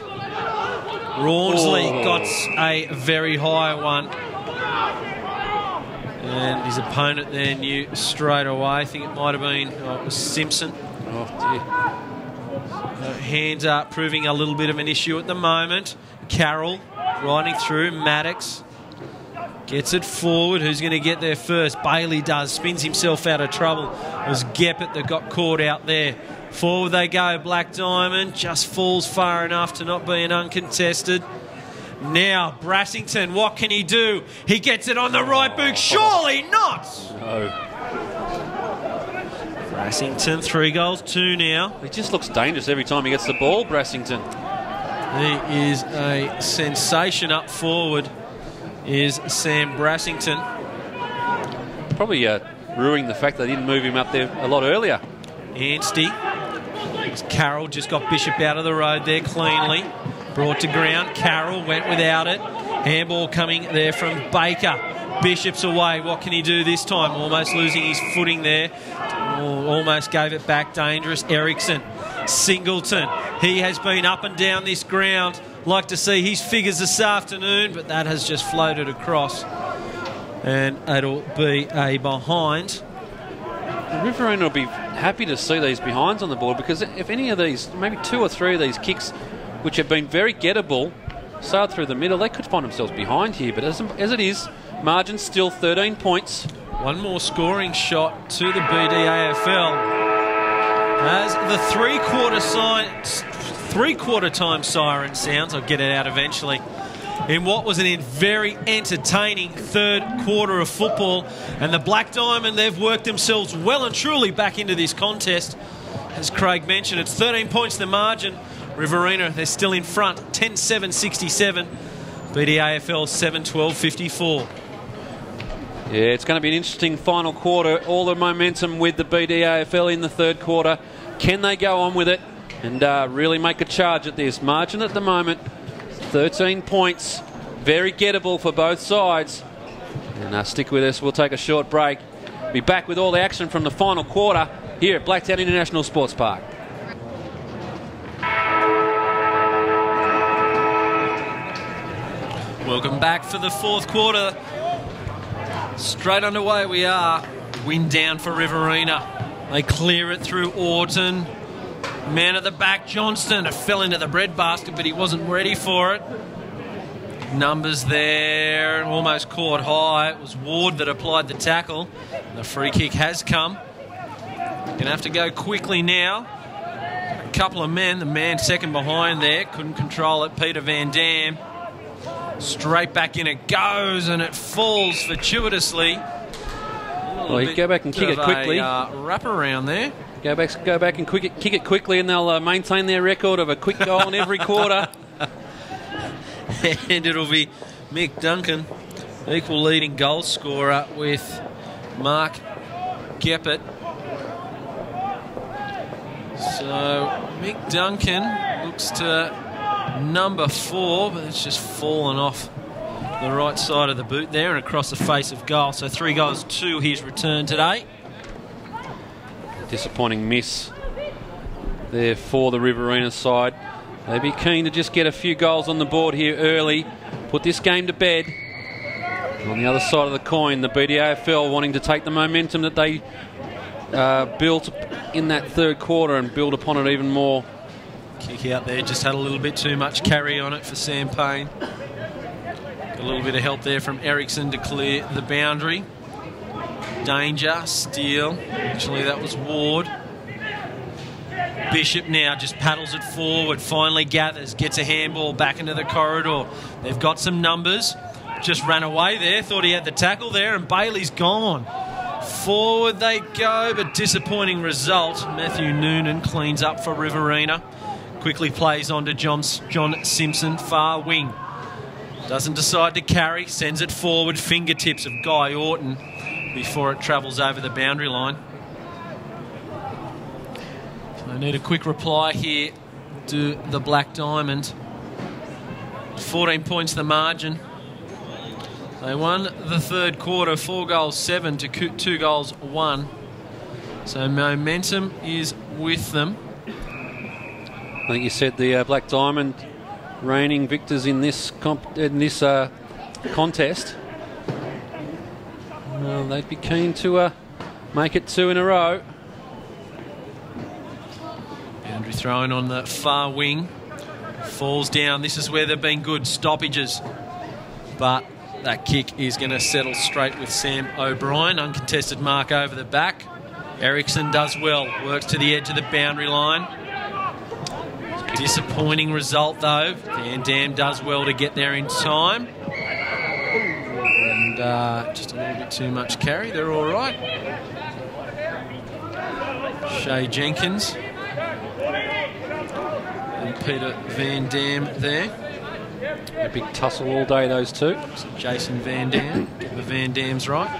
B: Rawnsley got a very high one. And his opponent there knew straight away. I think it might have been it was Simpson.
A: Oh, dear.
B: Hands up, proving a little bit of an issue at the moment. Carroll riding through. Maddox gets it forward. Who's going to get there first? Bailey does. Spins himself out of trouble. It was Geppert that got caught out there. Forward they go. Black Diamond just falls far enough to not be an uncontested. Now, Brassington, what can he do? He gets it on the right boot. Surely not!
A: No.
B: Brassington, 3 goals, 2 now.
A: He just looks dangerous every time he gets the ball, Brassington.
B: He is a sensation up forward, is Sam Brassington.
A: Probably ruining the fact they didn't move him up there a lot earlier.
B: Anstey. Carroll just got Bishop out of the road there cleanly. Brought to ground. Carroll went without it. Handball coming there from Baker. Bishop's away. What can he do this time? Almost losing his footing there. Almost gave it back. Dangerous. Ericsson. Singleton. He has been up and down this ground. Like to see his figures this afternoon, but that has just floated across. And it'll be a behind.
A: Riverina will be happy to see these behinds on the board, because if any of these, maybe 2 or 3 of these kicks, which have been very gettable, sailed through the middle, they could find themselves behind here. But as it is, margin still 13 points.
B: One more scoring shot to the BDAFL. As the three-quarter time siren sounds, I'll get it out eventually, in what was a very entertaining third quarter of football. And the Black Diamond, they've worked themselves well and truly back into this contest. As Craig mentioned, it's 13 points the margin. Riverina, they're still in front, 10-7-67. BDAFL 7-12-54.
A: Yeah, it's going to be an interesting final quarter. All the momentum with the BDAFL in the third quarter. Can they go on with it and really make a charge at this? Margin at the moment, 13 points. Very gettable for both sides. And stick with us. We'll take a short break. Be back with all the action from the final quarter here at Blacktown International Sports Park.
B: Welcome back for the fourth quarter. Straight underway we are. Wind down for Riverina. They clear it through Orton. Man at the back, Johnston. It fell into the breadbasket, but he wasn't ready for it. Numbers there, almost caught high. It was Ward that applied the tackle. The free kick has come. Gonna have to go quickly now. A couple of men, the man second behind there, couldn't control it. Peter Van Dam. Straight back in it goes, and it falls fortuitously.
A: Well, you go back and kick it quickly.
B: Wrap around there.
A: Go back and kick it quickly, and they'll maintain their record of a quick goal in every quarter.
B: And it'll be Mick Duncan, equal leading goal scorer with Mark Geppert. So Mick Duncan looks to number 4, but it's just fallen off the right side of the boot there and across the face of goal. So 3 goals to his return today.
A: Disappointing miss there for the Riverina side. They'd be keen to just get a few goals on the board here early, put this game to bed. On the other side of the coin, the BDAFL wanting to take the momentum that they built in that third quarter and build upon it even more.
B: Kick out there, just had a little bit too much carry on it for Sam Payne. Got a little bit of help there from Ericsson to clear the boundary. Danger, steal. Actually, that was Ward. Bishop now just paddles it forward, finally gathers, gets a handball back into the corridor. They've got some numbers. Just ran away there, thought he had the tackle there, and Bailey's gone. Forward they go, but disappointing result. Matthew Noonan cleans up for Riverina. Quickly plays on to John Simpson, far wing. Doesn't decide to carry, sends it forward, fingertips of Guy Orton before it travels over the boundary line. I need a quick reply here to the Black Diamond. 14 points the margin. They won the third quarter, 4 goals 7 to 2 goals 1. So momentum is with them.
A: I think you said the Black Diamond reigning victors in this contest. Well, they'd be keen to make it 2 in a row.
B: Boundary thrown on the far wing. Falls down. This is where they've been good. Stoppages. But that kick is going to settle straight with Sam O'Brien. Uncontested mark over the back. Ericsson does well. Works to the edge of the boundary line. Disappointing result, though. Van Dam does well to get there in time. And just a little bit too much carry. They're all right. Shay Jenkins. And Peter Van Dam there.
A: A big tussle all day, those two.
B: Jason Van Dam. The Van Dam's right.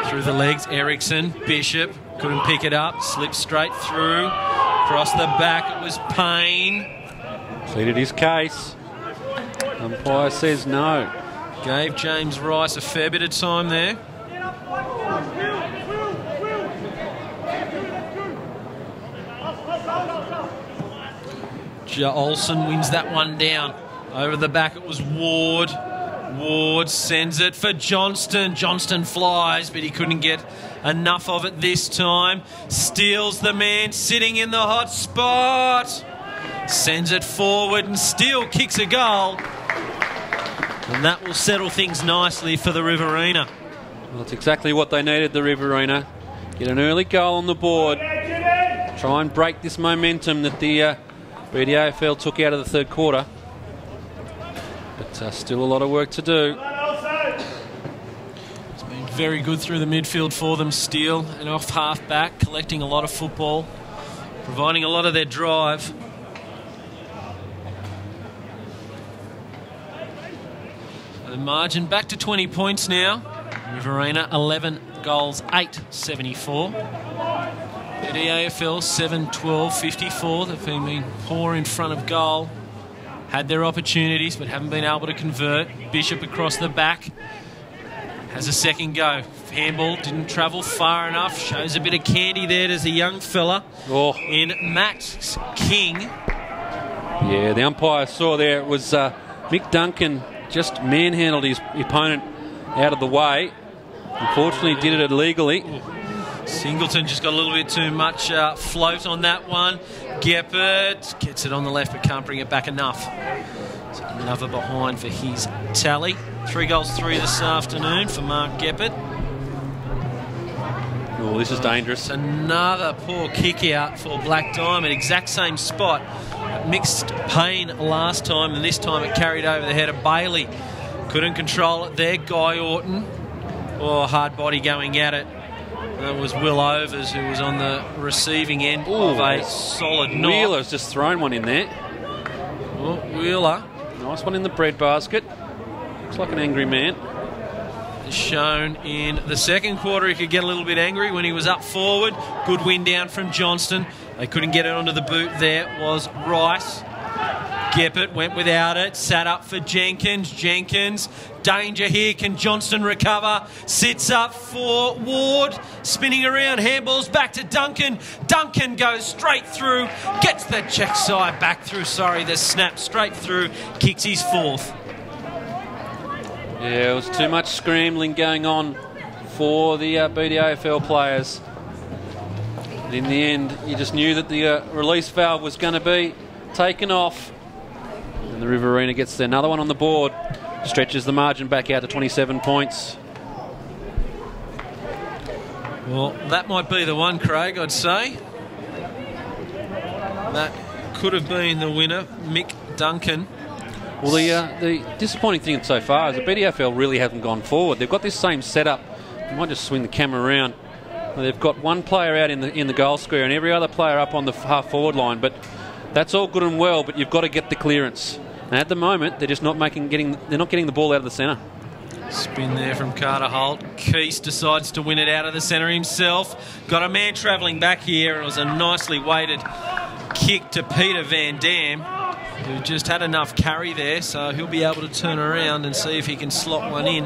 B: Through the legs, Ericsson. Bishop couldn't pick it up. Slipped straight through. Across the back, it was Payne.
A: Pleaded his case. Umpire says no.
B: Gave James Rice a fair bit of time there. Olsen wins that one down. Over the back it was Ward. Ward sends it for Johnston. Johnston flies, but he couldn't get enough of it this time. Steals the man sitting in the hot spot. Sends it forward and still kicks a goal. And that will settle things nicely for the Riverina.
A: Well, that's exactly what they needed, the Riverina. Get an early goal on the board. Try and break this momentum that the BDAFL took out of the third quarter. But still a lot of work to do.
B: It's been very good through the midfield for them. Steele and off half back, collecting a lot of football, providing a lot of their drive. The margin back to 20 points now. Riverina 11 goals, 8, 74. BDAFL 7, 12, 54. They've been poor in front of goal. Had their opportunities but haven't been able to convert. Bishop across the back. Has a second go. Handball didn't travel far enough. Shows a bit of candy there. There's a young fella in Max King.
A: Yeah, the umpire saw there it was Mick Duncan just manhandled his opponent out of the way. Unfortunately, did it illegally.
B: Singleton just got a little bit too much float on that one. Geppert gets it on the left but can't bring it back enough. So another behind for his tally. 3 goals, 3 this afternoon for Mark Geppert.
A: Oh, this is dangerous.
B: Another poor kick out for Black Diamond. Exact same spot. Mixed pain last time, and this time it carried over the head of Bailey. Couldn't control it there. Guy Orton. Oh, hard body going at it. That was Will Overs, who was on the receiving end of a solid knock.
A: Wheeler's just thrown one in there.
B: Oh, Wheeler.
A: Nice one in the bread basket. Looks like an angry man.
B: Shown in the second quarter he could get a little bit angry when he was up forward. Good win down from Johnston. They couldn't get it onto the boot. There was Rice. Geppert went without it. Sat up for Jenkins. Jenkins, danger here. Can Johnston recover? Sits up for Ward. Spinning around. Handballs back to Duncan. Duncan goes straight through. Gets the check side back through. The snap straight through. Kicks his 4th.
A: Yeah, it was too much scrambling going on for the BDAFL players. In the end, you just knew that the release valve was going to be taken off. And the Riverina gets another one on the board. Stretches the margin back out to 27 points.
B: Well, that might be the one, Craig, I'd say. That could have been the winner, Mick Duncan.
A: Well, the disappointing thing so far is the BDAFL really hasn't gone forward. They've got this same setup. I might just swing the camera around. They've got one player out in the goal square and every other player up on the half forward line. But that's all good and well. But you've got to get the clearance. And at the moment, they're just not getting the ball out of the centre.
B: Spin there from Carter Holt. Keese decides to win it out of the centre himself. Got a man travelling back here. It was a nicely weighted kick to Peter Van Dam, who just had enough carry there, so he'll be able to turn around and see if he can slot one in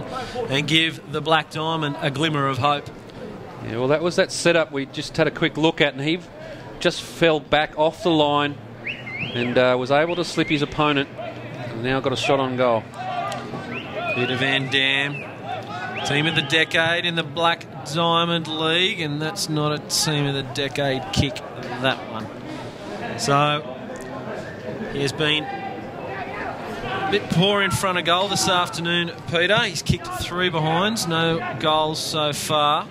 B: and give the Black Diamond a glimmer of hope.
A: Yeah, well, that was that setup we just had a quick look at, and he just fell back off the line and was able to slip his opponent, and now got a shot on goal.
B: Peter Van Dam, team of the decade in the Black Diamond League, and that's not a team of the decade kick, that one. So he has been a bit poor in front of goal this afternoon, Peter. He's kicked 3 behinds, no goals so far.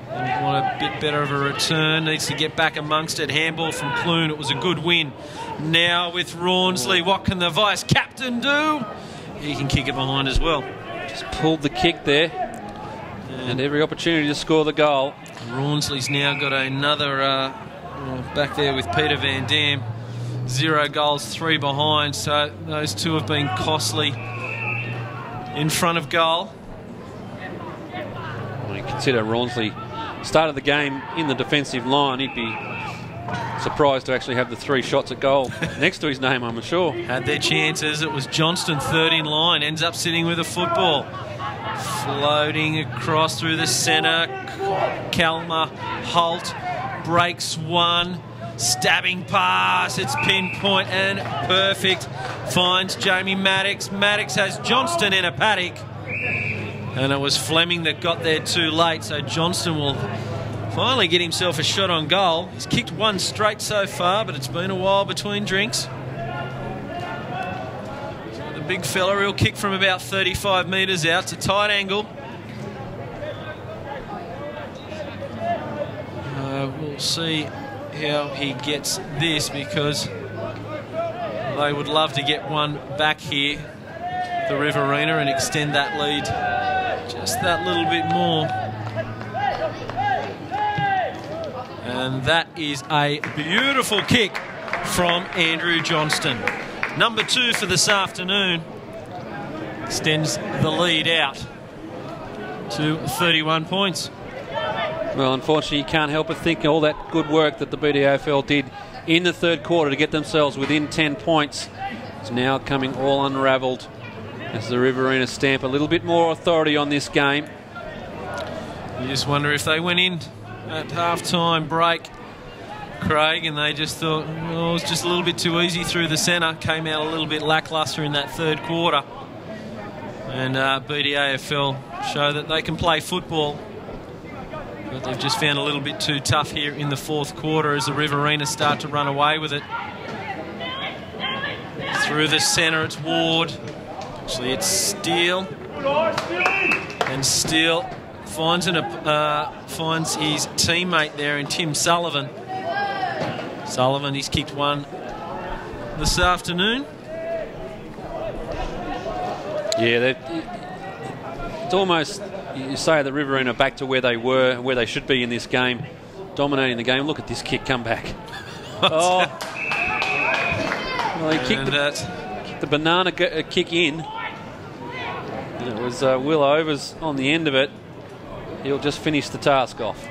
B: And want a bit better of a return. Needs to get back amongst it. Handball from Clune. It was a good win. Now with Rawnsley, what can the vice-captain do? He can kick it behind as well.
A: Just pulled the kick there. And every opportunity to score the goal.
B: Rawnsley's now got another back there with Peter Van Dam. 0 goals, 3 behind. So those two have been costly in front of goal.
A: When you consider Rawnsley started the game in the defensive line, he'd be surprised to actually have the 3 shots at goal next to his name, I'm sure.
B: Had their chances. It was Johnston, third in line, ends up sitting with a football. Floating across through the centre. Kalmar Holt breaks one. Stabbing pass. It's pinpoint and perfect. Finds Jamie Maddox. Maddox has Johnston in a paddock. And it was Fleming that got there too late, so Johnston will finally get himself a shot on goal. He's kicked 1 straight so far, but it's been a while between drinks. So the big fella, he'll kick from about 35 metres out. It's a tight angle. We'll see how he gets this, because they would love to get one back here, the Riverina, and extend that lead just that little bit more. And that is a beautiful kick from Andrew Johnston. Number 2 for this afternoon. Extends the lead out to 31 points.
A: Well, unfortunately, you can't help but think all that good work that the BDAFL did in the third quarter to get themselves within 10 points is now coming all unravelled as the Riverina stamp a little bit more authority on this game.
B: You just wonder if they went in at half-time break Craig, and they just thought, oh, it was just a little bit too easy through the centre. Came out a little bit lacklustre in that third quarter. And BDAFL show that they can play football, but they've just found a little bit too tough here in the fourth quarter as the Riverina start to run away with it. Through the centre, it's Ward. Actually, it's Steele. And Steele finds his teammate there in Tim Sullivan. Sullivan, he's kicked one this afternoon.
A: Yeah, it's almost, you say that Riverina are back to where they were, where they should be in this game, dominating the game. Look at this kick come back. Oh. Well, he kicked the banana kick in. And it was Will Overs on the end of it. He'll just finish the task off.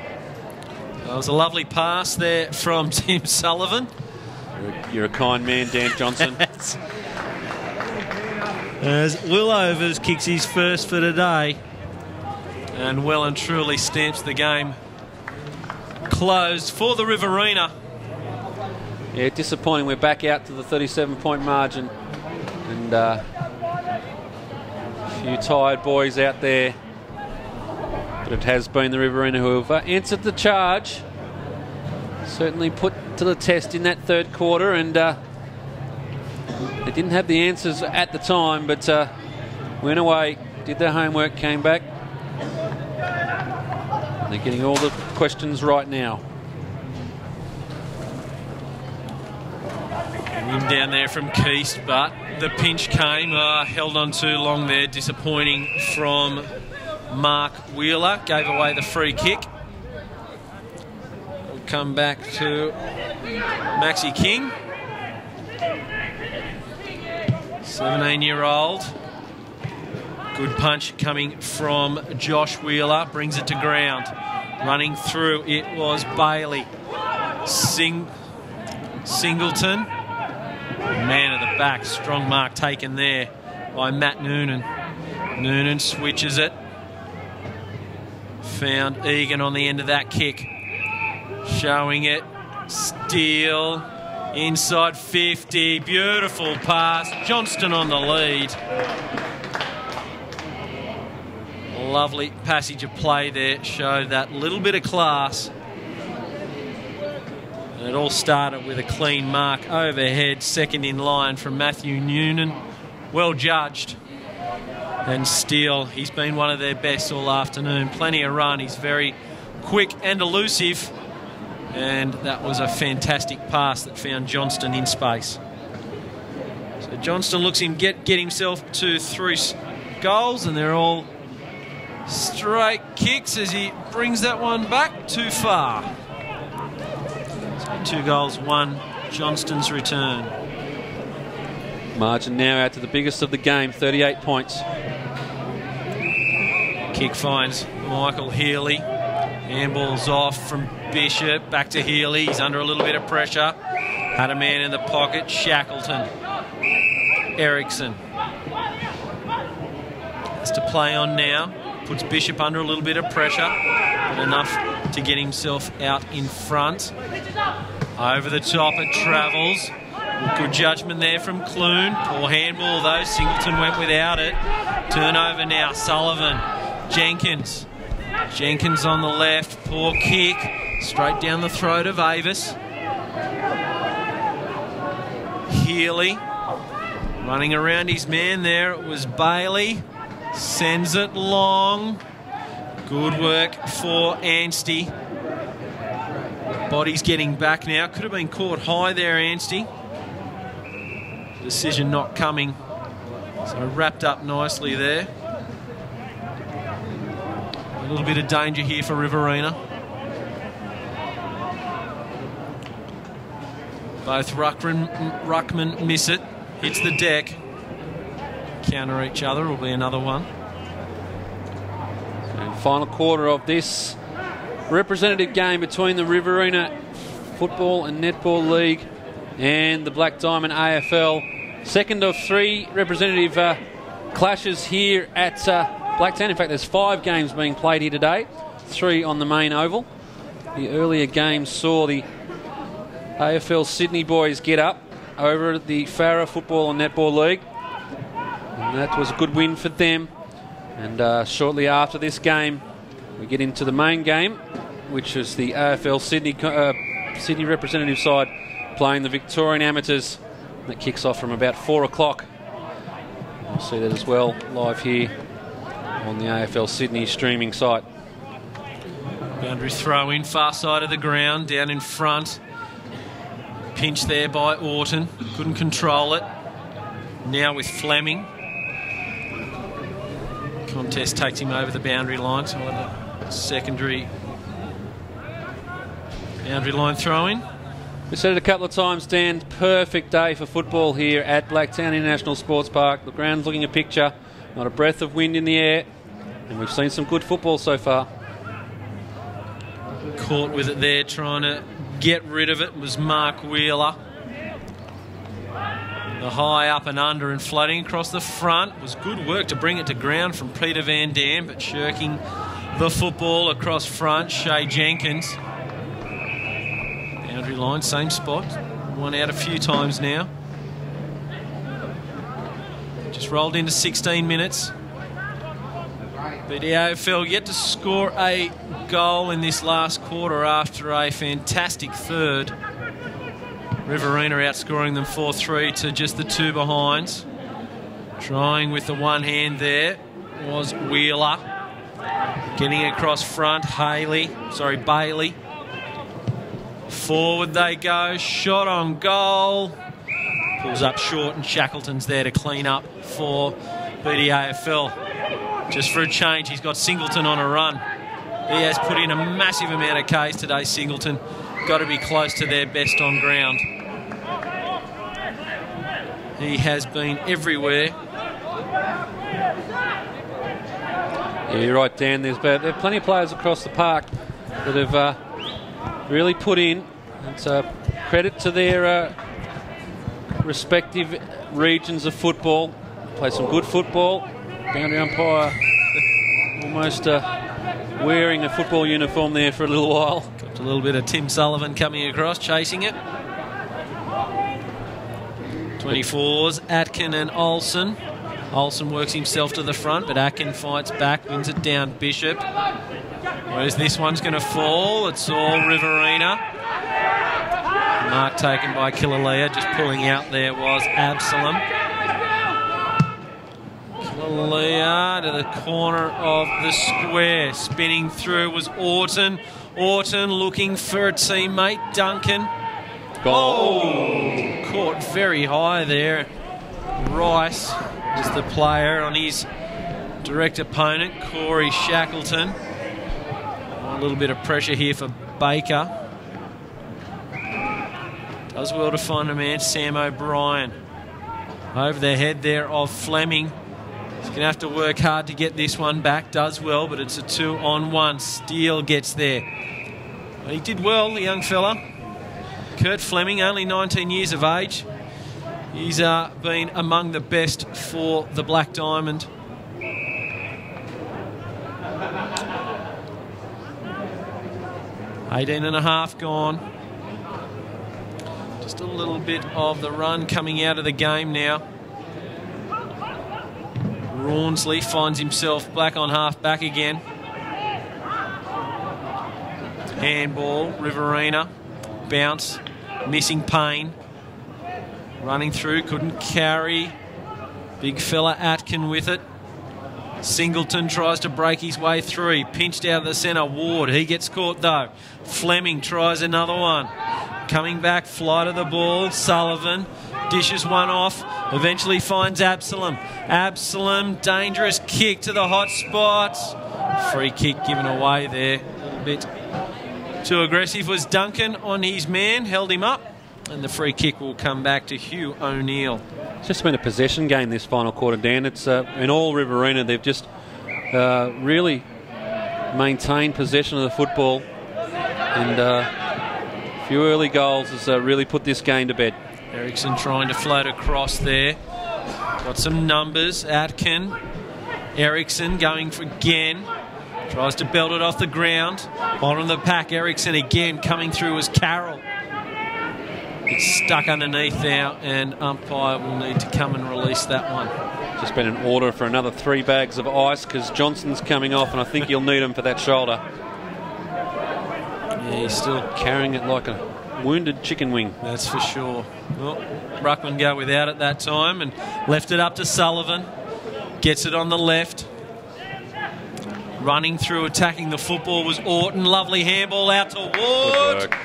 B: That was a lovely pass there from Tim Sullivan.
A: You're a kind man, Dan Johnson.
B: As Will Overs kicks his first for today, and well and truly stamps the game closed for the Riverina.
A: Yeah, disappointing. We're back out to the 37-point margin, and a few tired boys out there. But it has been the Riverina who have answered the charge. Certainly put to the test in that third quarter, and they didn't have the answers at the time, but went away, did their homework, came back. They're getting all the questions right now.
B: In down there from Keast, but the pinch came, held on too long there. Disappointing from Mark Wheeler, gave away the free kick. We'll come back to Maxie King. 17-year-old. Good punch coming from Josh Wheeler. Brings it to ground. Running through, it was Bailey. Singleton. Man at the back. Strong mark taken there by Matt Noonan. Noonan switches it. Found Egan on the end of that kick. Showing it. Steele. Inside 50, beautiful pass. Johnston on the lead. Lovely passage of play there. Showed that little bit of class. And it all started with a clean mark overhead. Second in line from Matthew Noonan. Well judged. And Steele, he's been one of their best all afternoon. Plenty of run. He's very quick and elusive. And that was a fantastic pass that found Johnston in space. So Johnston looks him get himself to 3 goals, and they're all straight kicks as he brings that one back too far. So 2 goals, 1 Johnston's return.
A: Margin now out to the biggest of the game, 38 points.
B: Kick finds Michael Healy. Handball's off from Bishop, back to Healy. He's under a little bit of pressure. Had a man in the pocket, Shackleton. Erickson. Has to play on now. Puts Bishop under a little bit of pressure, but enough to get himself out in front. Over the top it travels. Good judgment there from Clune. Poor handball though, Singleton went without it. Turnover now, Sullivan. Jenkins on the left, poor kick, straight down the throat of Avis. Healy running around his man there, it was Bailey, sends it long. Good work for Anstey. Body's getting back now, could have been caught high there, Anstey. Decision not coming, so wrapped up nicely there. A little bit of danger here for Riverina. Both Ruckman miss it. Hits the deck. Counter each other will be another one.
A: And final quarter of this representative game between the Riverina Football and Netball League and the Black Diamond AFL. Second of 3 representative clashes here at Blacktown. In fact, there's 5 games being played here today, 3 on the main oval. The earlier games saw the AFL Sydney boys get up over the Farah Football and Netball League. And that was a good win for them. And shortly after this game, we get into the main game, which is the AFL Sydney representative side playing the Victorian Amateurs. That kicks off from about 4 o'clock. We'll see that as well live here on the AFL Sydney streaming site.
B: Boundary throw in, far side of the ground, down in front. Pinch there by Orton, couldn't control it. Now with Fleming. Contest takes him over the boundary line, so we'll have a secondary boundary line throw in.
A: We said it a couple of times, Dan, perfect day for football here at Blacktown International Sports Park. The ground's looking a picture, not a breath of wind in the air, and we've seen some good football so far.
B: Caught with it there, trying to get rid of it, was Mark Wheeler. The high up and under and floating across the front. Was good work to bring it to ground from Peter Van Dam, but shirking the football across front, Shay Jenkins. Boundary line, same spot. One out a few times now. Just rolled into 16 minutes. BDAFL yet to score a goal in this last quarter after a fantastic third. Riverina outscoring them 4-3 to just the two behinds. Trying with the one hand there was Wheeler. Getting across front, Bailey. Forward they go, shot on goal. Pulls up short and Shackleton's there to clean up for BDAFL. Just for a change, he's got Singleton on a run. He has put in a massive amount of Ks today, Singleton. Got to be close to their best on ground. He has been everywhere.
A: Yeah, you're right, Dan. There are plenty of players across the park that have really put in. It's a credit to their respective regions of football. Play some good football. Boundary umpire almost wearing a football uniform there for a little while.
B: Got a little bit of Tim Sullivan coming across, chasing it. 24s, Atkin and Olsen. Olsen works himself to the front, but Atkin fights back, wins it down Bishop. Whereas this one's going to fall. It's all Riverina. Mark taken by Killalea. Just pulling out there was Absalom. Killalea to the corner of the square. Spinning through was Orton. Orton looking for a teammate, Duncan. Oh, caught very high there. Rice is the player on his direct opponent, Corey Shackleton. A little bit of pressure here for Baker. Does well to find a man, Sam O'Brien. Over the head there of Fleming. He's going to have to work hard to get this one back. Does well, but it's a 2-on-1. Steele gets there. He did well, the young fella. Kurt Fleming, only 19 years of age. He's been among the best for the Black Diamond. $18.5 gone. Just a little bit of the run coming out of the game now. Rawnsley finds himself black on half back again. Handball, Riverina. Bounce, missing Payne. Running through, couldn't carry. Big fella Atkin with it. Singleton tries to break his way through. Pinched out of the centre. Ward, he gets caught though. Fleming tries another one. Coming back, flight of the ball. Sullivan dishes one off. Eventually finds Absalom. Absalom, dangerous kick to the hot spot. Free kick given away there. A little bit too aggressive was Duncan on his man. Held him up. And the free kick will come back to Hugh O'Neill.
A: It's just been a possession game this final quarter, Dan. It's in all Riverina, they've just really maintained possession of the football. And a few early goals has really put this game to bed.
B: Ericsson trying to float across there. Got some numbers. Atkin. Ericsson going for again. Tries to belt it off the ground. Bottom of the pack, Ericsson again. Coming through was Carroll. It's stuck underneath now, and umpire will need to come and release that one.
A: Just been an order for another 3 bags of ice because Johnson's coming off, and I think you'll need him for that shoulder.
B: Yeah, he's still
A: carrying it like a wounded chicken wing.
B: That's for sure. Well, Ruckman go without it that time and left it up to Sullivan. Gets it on the left. Running through, attacking the football was Orton. Lovely handball out to Ward.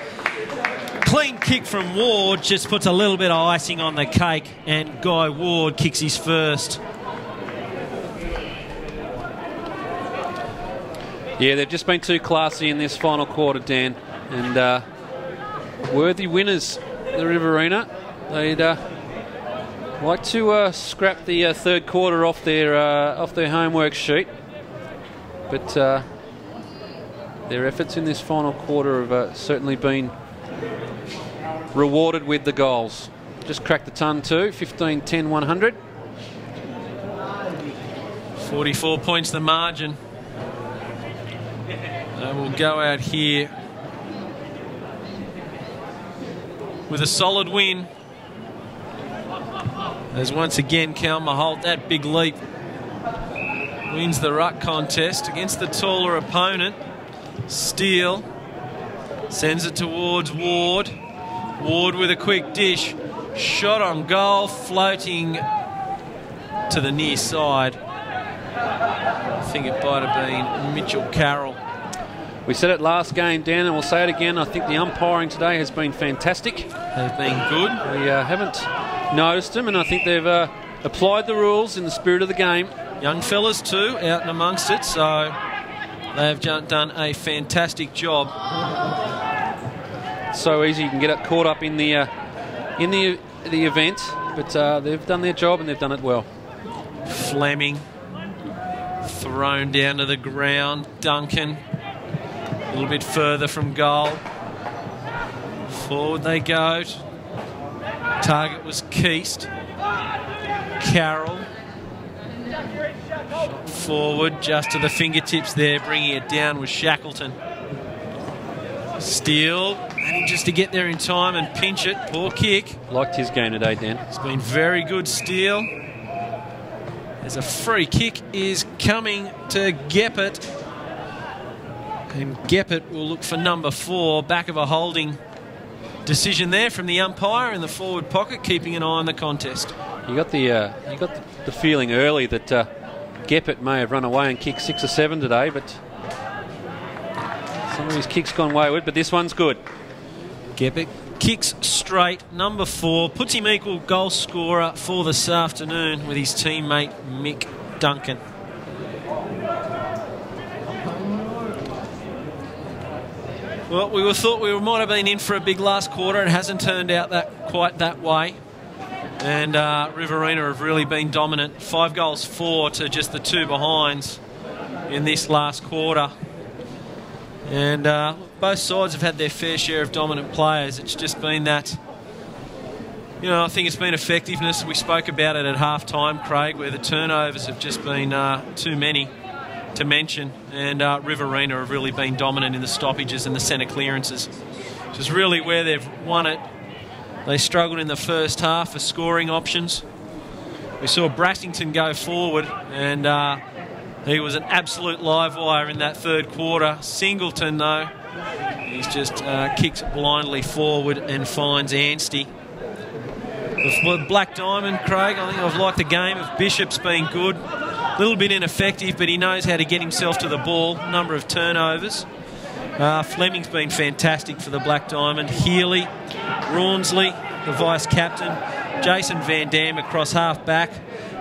B: Clean kick from Ward, just puts a little bit of icing on the cake, and Guy Ward kicks his first.
A: Yeah, they've just been too classy in this final quarter, Dan, and worthy winners, the Riverina. They'd like to scrap the third quarter off their homework sheet, but their efforts in this final quarter have certainly been rewarded with the goals. Just cracked the ton too, 15-10-100.
B: 44 points the margin. We'll go out here with a solid win. As once again, Cal Maholt, that big leap, wins the ruck contest against the taller opponent. Steele sends it towards Ward. Ward with a quick dish. Shot on goal, floating to the near side. I think it might have been Mitchell Carroll.
A: We said it last game, Dan, and we'll say it again. I think the umpiring today has been fantastic.
B: They've been good.
A: We haven't noticed them, and I think they've applied the rules in the spirit of the game.
B: Young fellas too, out and amongst it, so they've done a fantastic job.
A: It's so easy, you can get caught up in the event, but they've done their job and they've done it well.
B: Fleming thrown down to the ground. Duncan a little bit further from goal. Forward they go. Target was Keast. Carroll. Shot forward just to the fingertips there. Bringing it down was Shackleton. Steele managing just to get there in time and pinch it. Poor kick.
A: Liked his game today, Dan.
B: It's been very good, Steele. As a free kick is coming to Geppert. And Geppert will look for number 4. Back of a holding decision there from the umpire in the forward pocket, keeping an eye on the contest.
A: You got the feeling early that Geppert may have run away and kicked 6 or 7 today, but some of his kicks gone wayward, but this one's good.
B: Geppert kicks straight, number 4, puts him equal goal scorer for this afternoon with his teammate Mick Duncan. Well, we thought we might have been in for a big last quarter. It hasn't turned out quite that way. And Riverina have really been dominant. 5 goals 4 to just the 2 behinds in this last quarter. And both sides have had their fair share of dominant players. It's just been that, I think it's been effectiveness. We spoke about it at half-time, Craig, where the turnovers have just been too many to mention, and Riverina have really been dominant in the stoppages and the centre clearances, which is really where they've won it. They struggled in the first half for scoring options. We saw Brassington go forward, and he was an absolute live wire in that third quarter. Singleton, though, he's just kicks blindly forward and finds Anstey. With Black Diamond, Craig, I think I've liked the game of Bishop's been good. A little bit ineffective, but he knows how to get himself to the ball. Number of turnovers. Fleming's been fantastic for the Black Diamond. Healy, Rawnsley, the vice-captain. Jason Van Dam across half-back.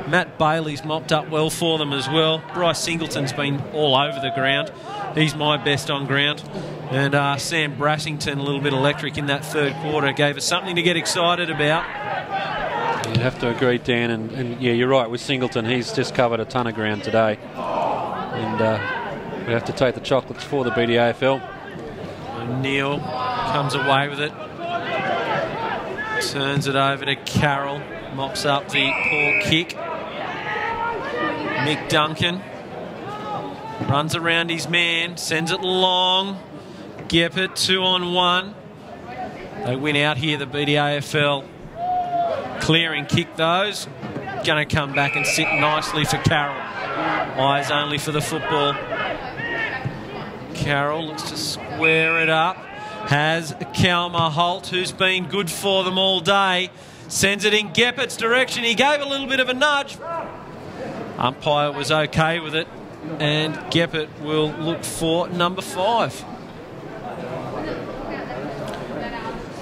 B: Matt Bailey's mopped up well for them as well. Bryce Singleton's been all over the ground. He's my best on ground. And Sam Brassington, a little bit electric in that third quarter, gave us something to get excited about.
A: You have to agree, Dan, and yeah, you're right with Singleton. He's just covered a ton of ground today, and we have to take the chocolates for the BDAFL.
B: O'Neill comes away with it, turns it over to Carroll, mops up the poor kick. Mick Duncan runs around his man, sends it long. Geppert 2-on-1. They win out here, the BDAFL. Clearing kick those. Going to come back and sit nicely for Carroll. Eyes only for the football. Carroll looks to square it up. Has Kalma Holt, who's been good for them all day. Sends it in Geppert's direction. He gave a little bit of a nudge. Umpire was okay with it. And Geppert will look for number 5.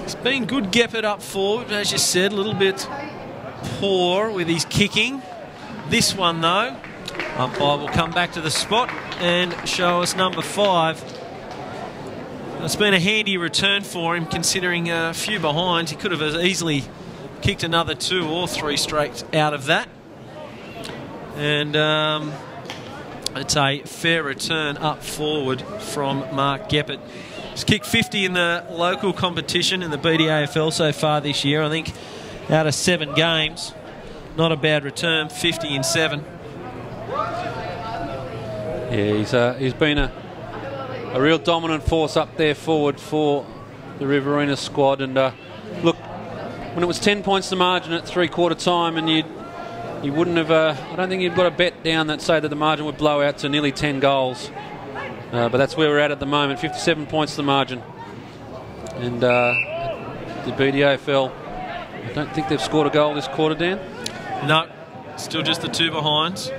B: It's been good, Geppert up forward, as you said, a little bit poor with his kicking. This one, though, umpire will come back to the spot and show us number 5. It's been a handy return for him, considering a few behinds. He could have easily kicked another 2 or 3 straight out of that. And it's a fair return up forward from Mark Geppert. He's kicked 50 in the local competition in the BDAFL so far this year. I think out of 7 games. Not a bad return, 50 in 7.
A: Yeah, he's been a real dominant force up there forward for the Riverina squad. And look, when it was 10 points to margin at 3/4 time, and you wouldn't have, I don't think you've got a bet down that say that the margin would blow out to nearly 10 goals. But that's where we're at the moment, 57 points to the margin. And the BDAFL, I don't think they've scored a goal this quarter, Dan.
B: No, still just the 2 behinds.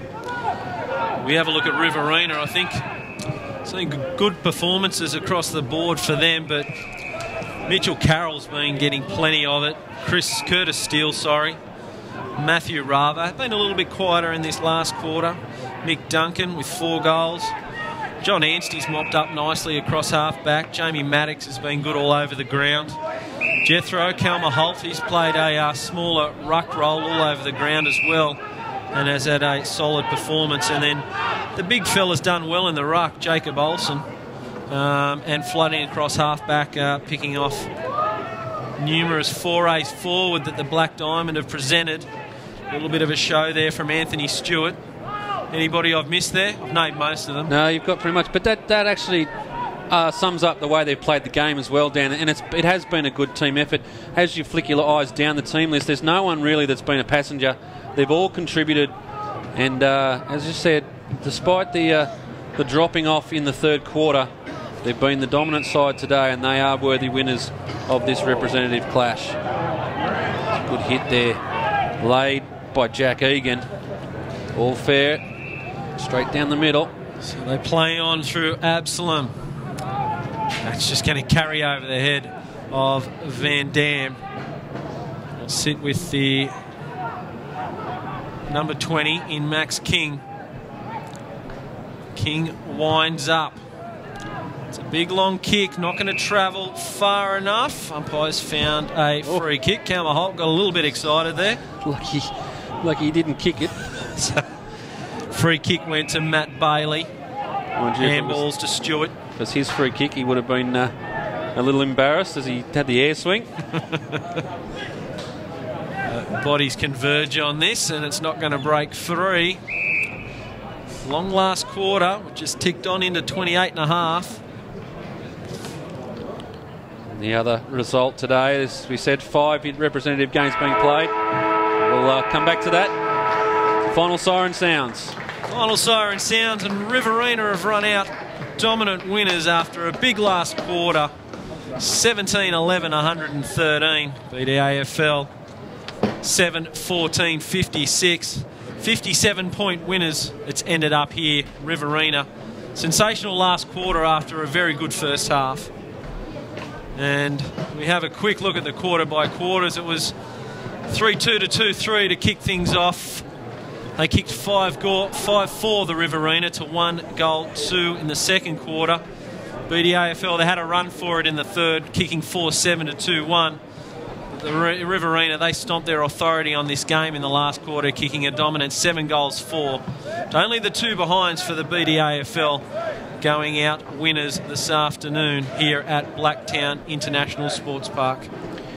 B: We have a look at Riverina. I think seeing good performances across the board for them, but Mitchell Carroll's been getting plenty of it. Curtis Steele, Matthew Rava been a little bit quieter in this last quarter. Mick Duncan with 4 goals. John Anstey's mopped up nicely across half-back. Jamie Maddox has been good all over the ground. Jethro, Kalma Holt, he's played a smaller ruck role all over the ground as well and has had a solid performance. And then the big fella's done well in the ruck, Jacob Olsen, and flooding across half-back, picking off numerous forays forward that the Black Diamond have presented. A little bit of a show there from Anthony Stewart. Anybody I've missed there? I've named most of them.
A: No, you've got pretty much. But that actually sums up the way they've played the game as well, Dan. And it has been a good team effort. As you flick your eyes down the team list, there's no one really that's been a passenger. They've all contributed. And as you said, despite the dropping off in the 3rd quarter, they've been the dominant side today, and they are worthy winners of this representative clash. Good hit there, laid by Jack Egan. All fair. Straight down the middle.
B: So they play on through Absalom. That's just going to carry over the head of Van Dam. We'll sit with the number 20 in Max King. King winds up. It's a big long kick, not going to travel far enough. Umpires found a free kick. Kalma Holt got a little bit excited there.
A: Lucky he didn't kick it.
B: So, free kick went to Matt Bailey. Handballs to Stewart.
A: If it was his free kick, he would have been a little embarrassed as he had the air swing.
B: Bodies converge on this, and it's not going to break 3. Long last quarter, which just ticked on into 28.5.
A: The other result today, as we said, 5 representative games being played. We'll come back to that. Final siren sounds.
B: Final siren sounds, and Riverina have run out dominant winners after a big last quarter. 17-11, 113. BDAFL 7-14, 56. 57-point winners. It's ended up here, Riverina. Sensational last quarter after a very good first half. And we have a quick look at the quarter by quarters. It was 3-2 to 2-3 to kick things off. They kicked 5-4 the Riverina to 1-2 in the 2nd quarter. BDAFL, they had a run for it in the 3rd, kicking 4-7 to 2-1. The Riverina, they stomped their authority on this game in the last quarter, kicking a dominant 7-4. Only the 2 behinds for the BDAFL going out winners this afternoon here at Blacktown International Sports Park.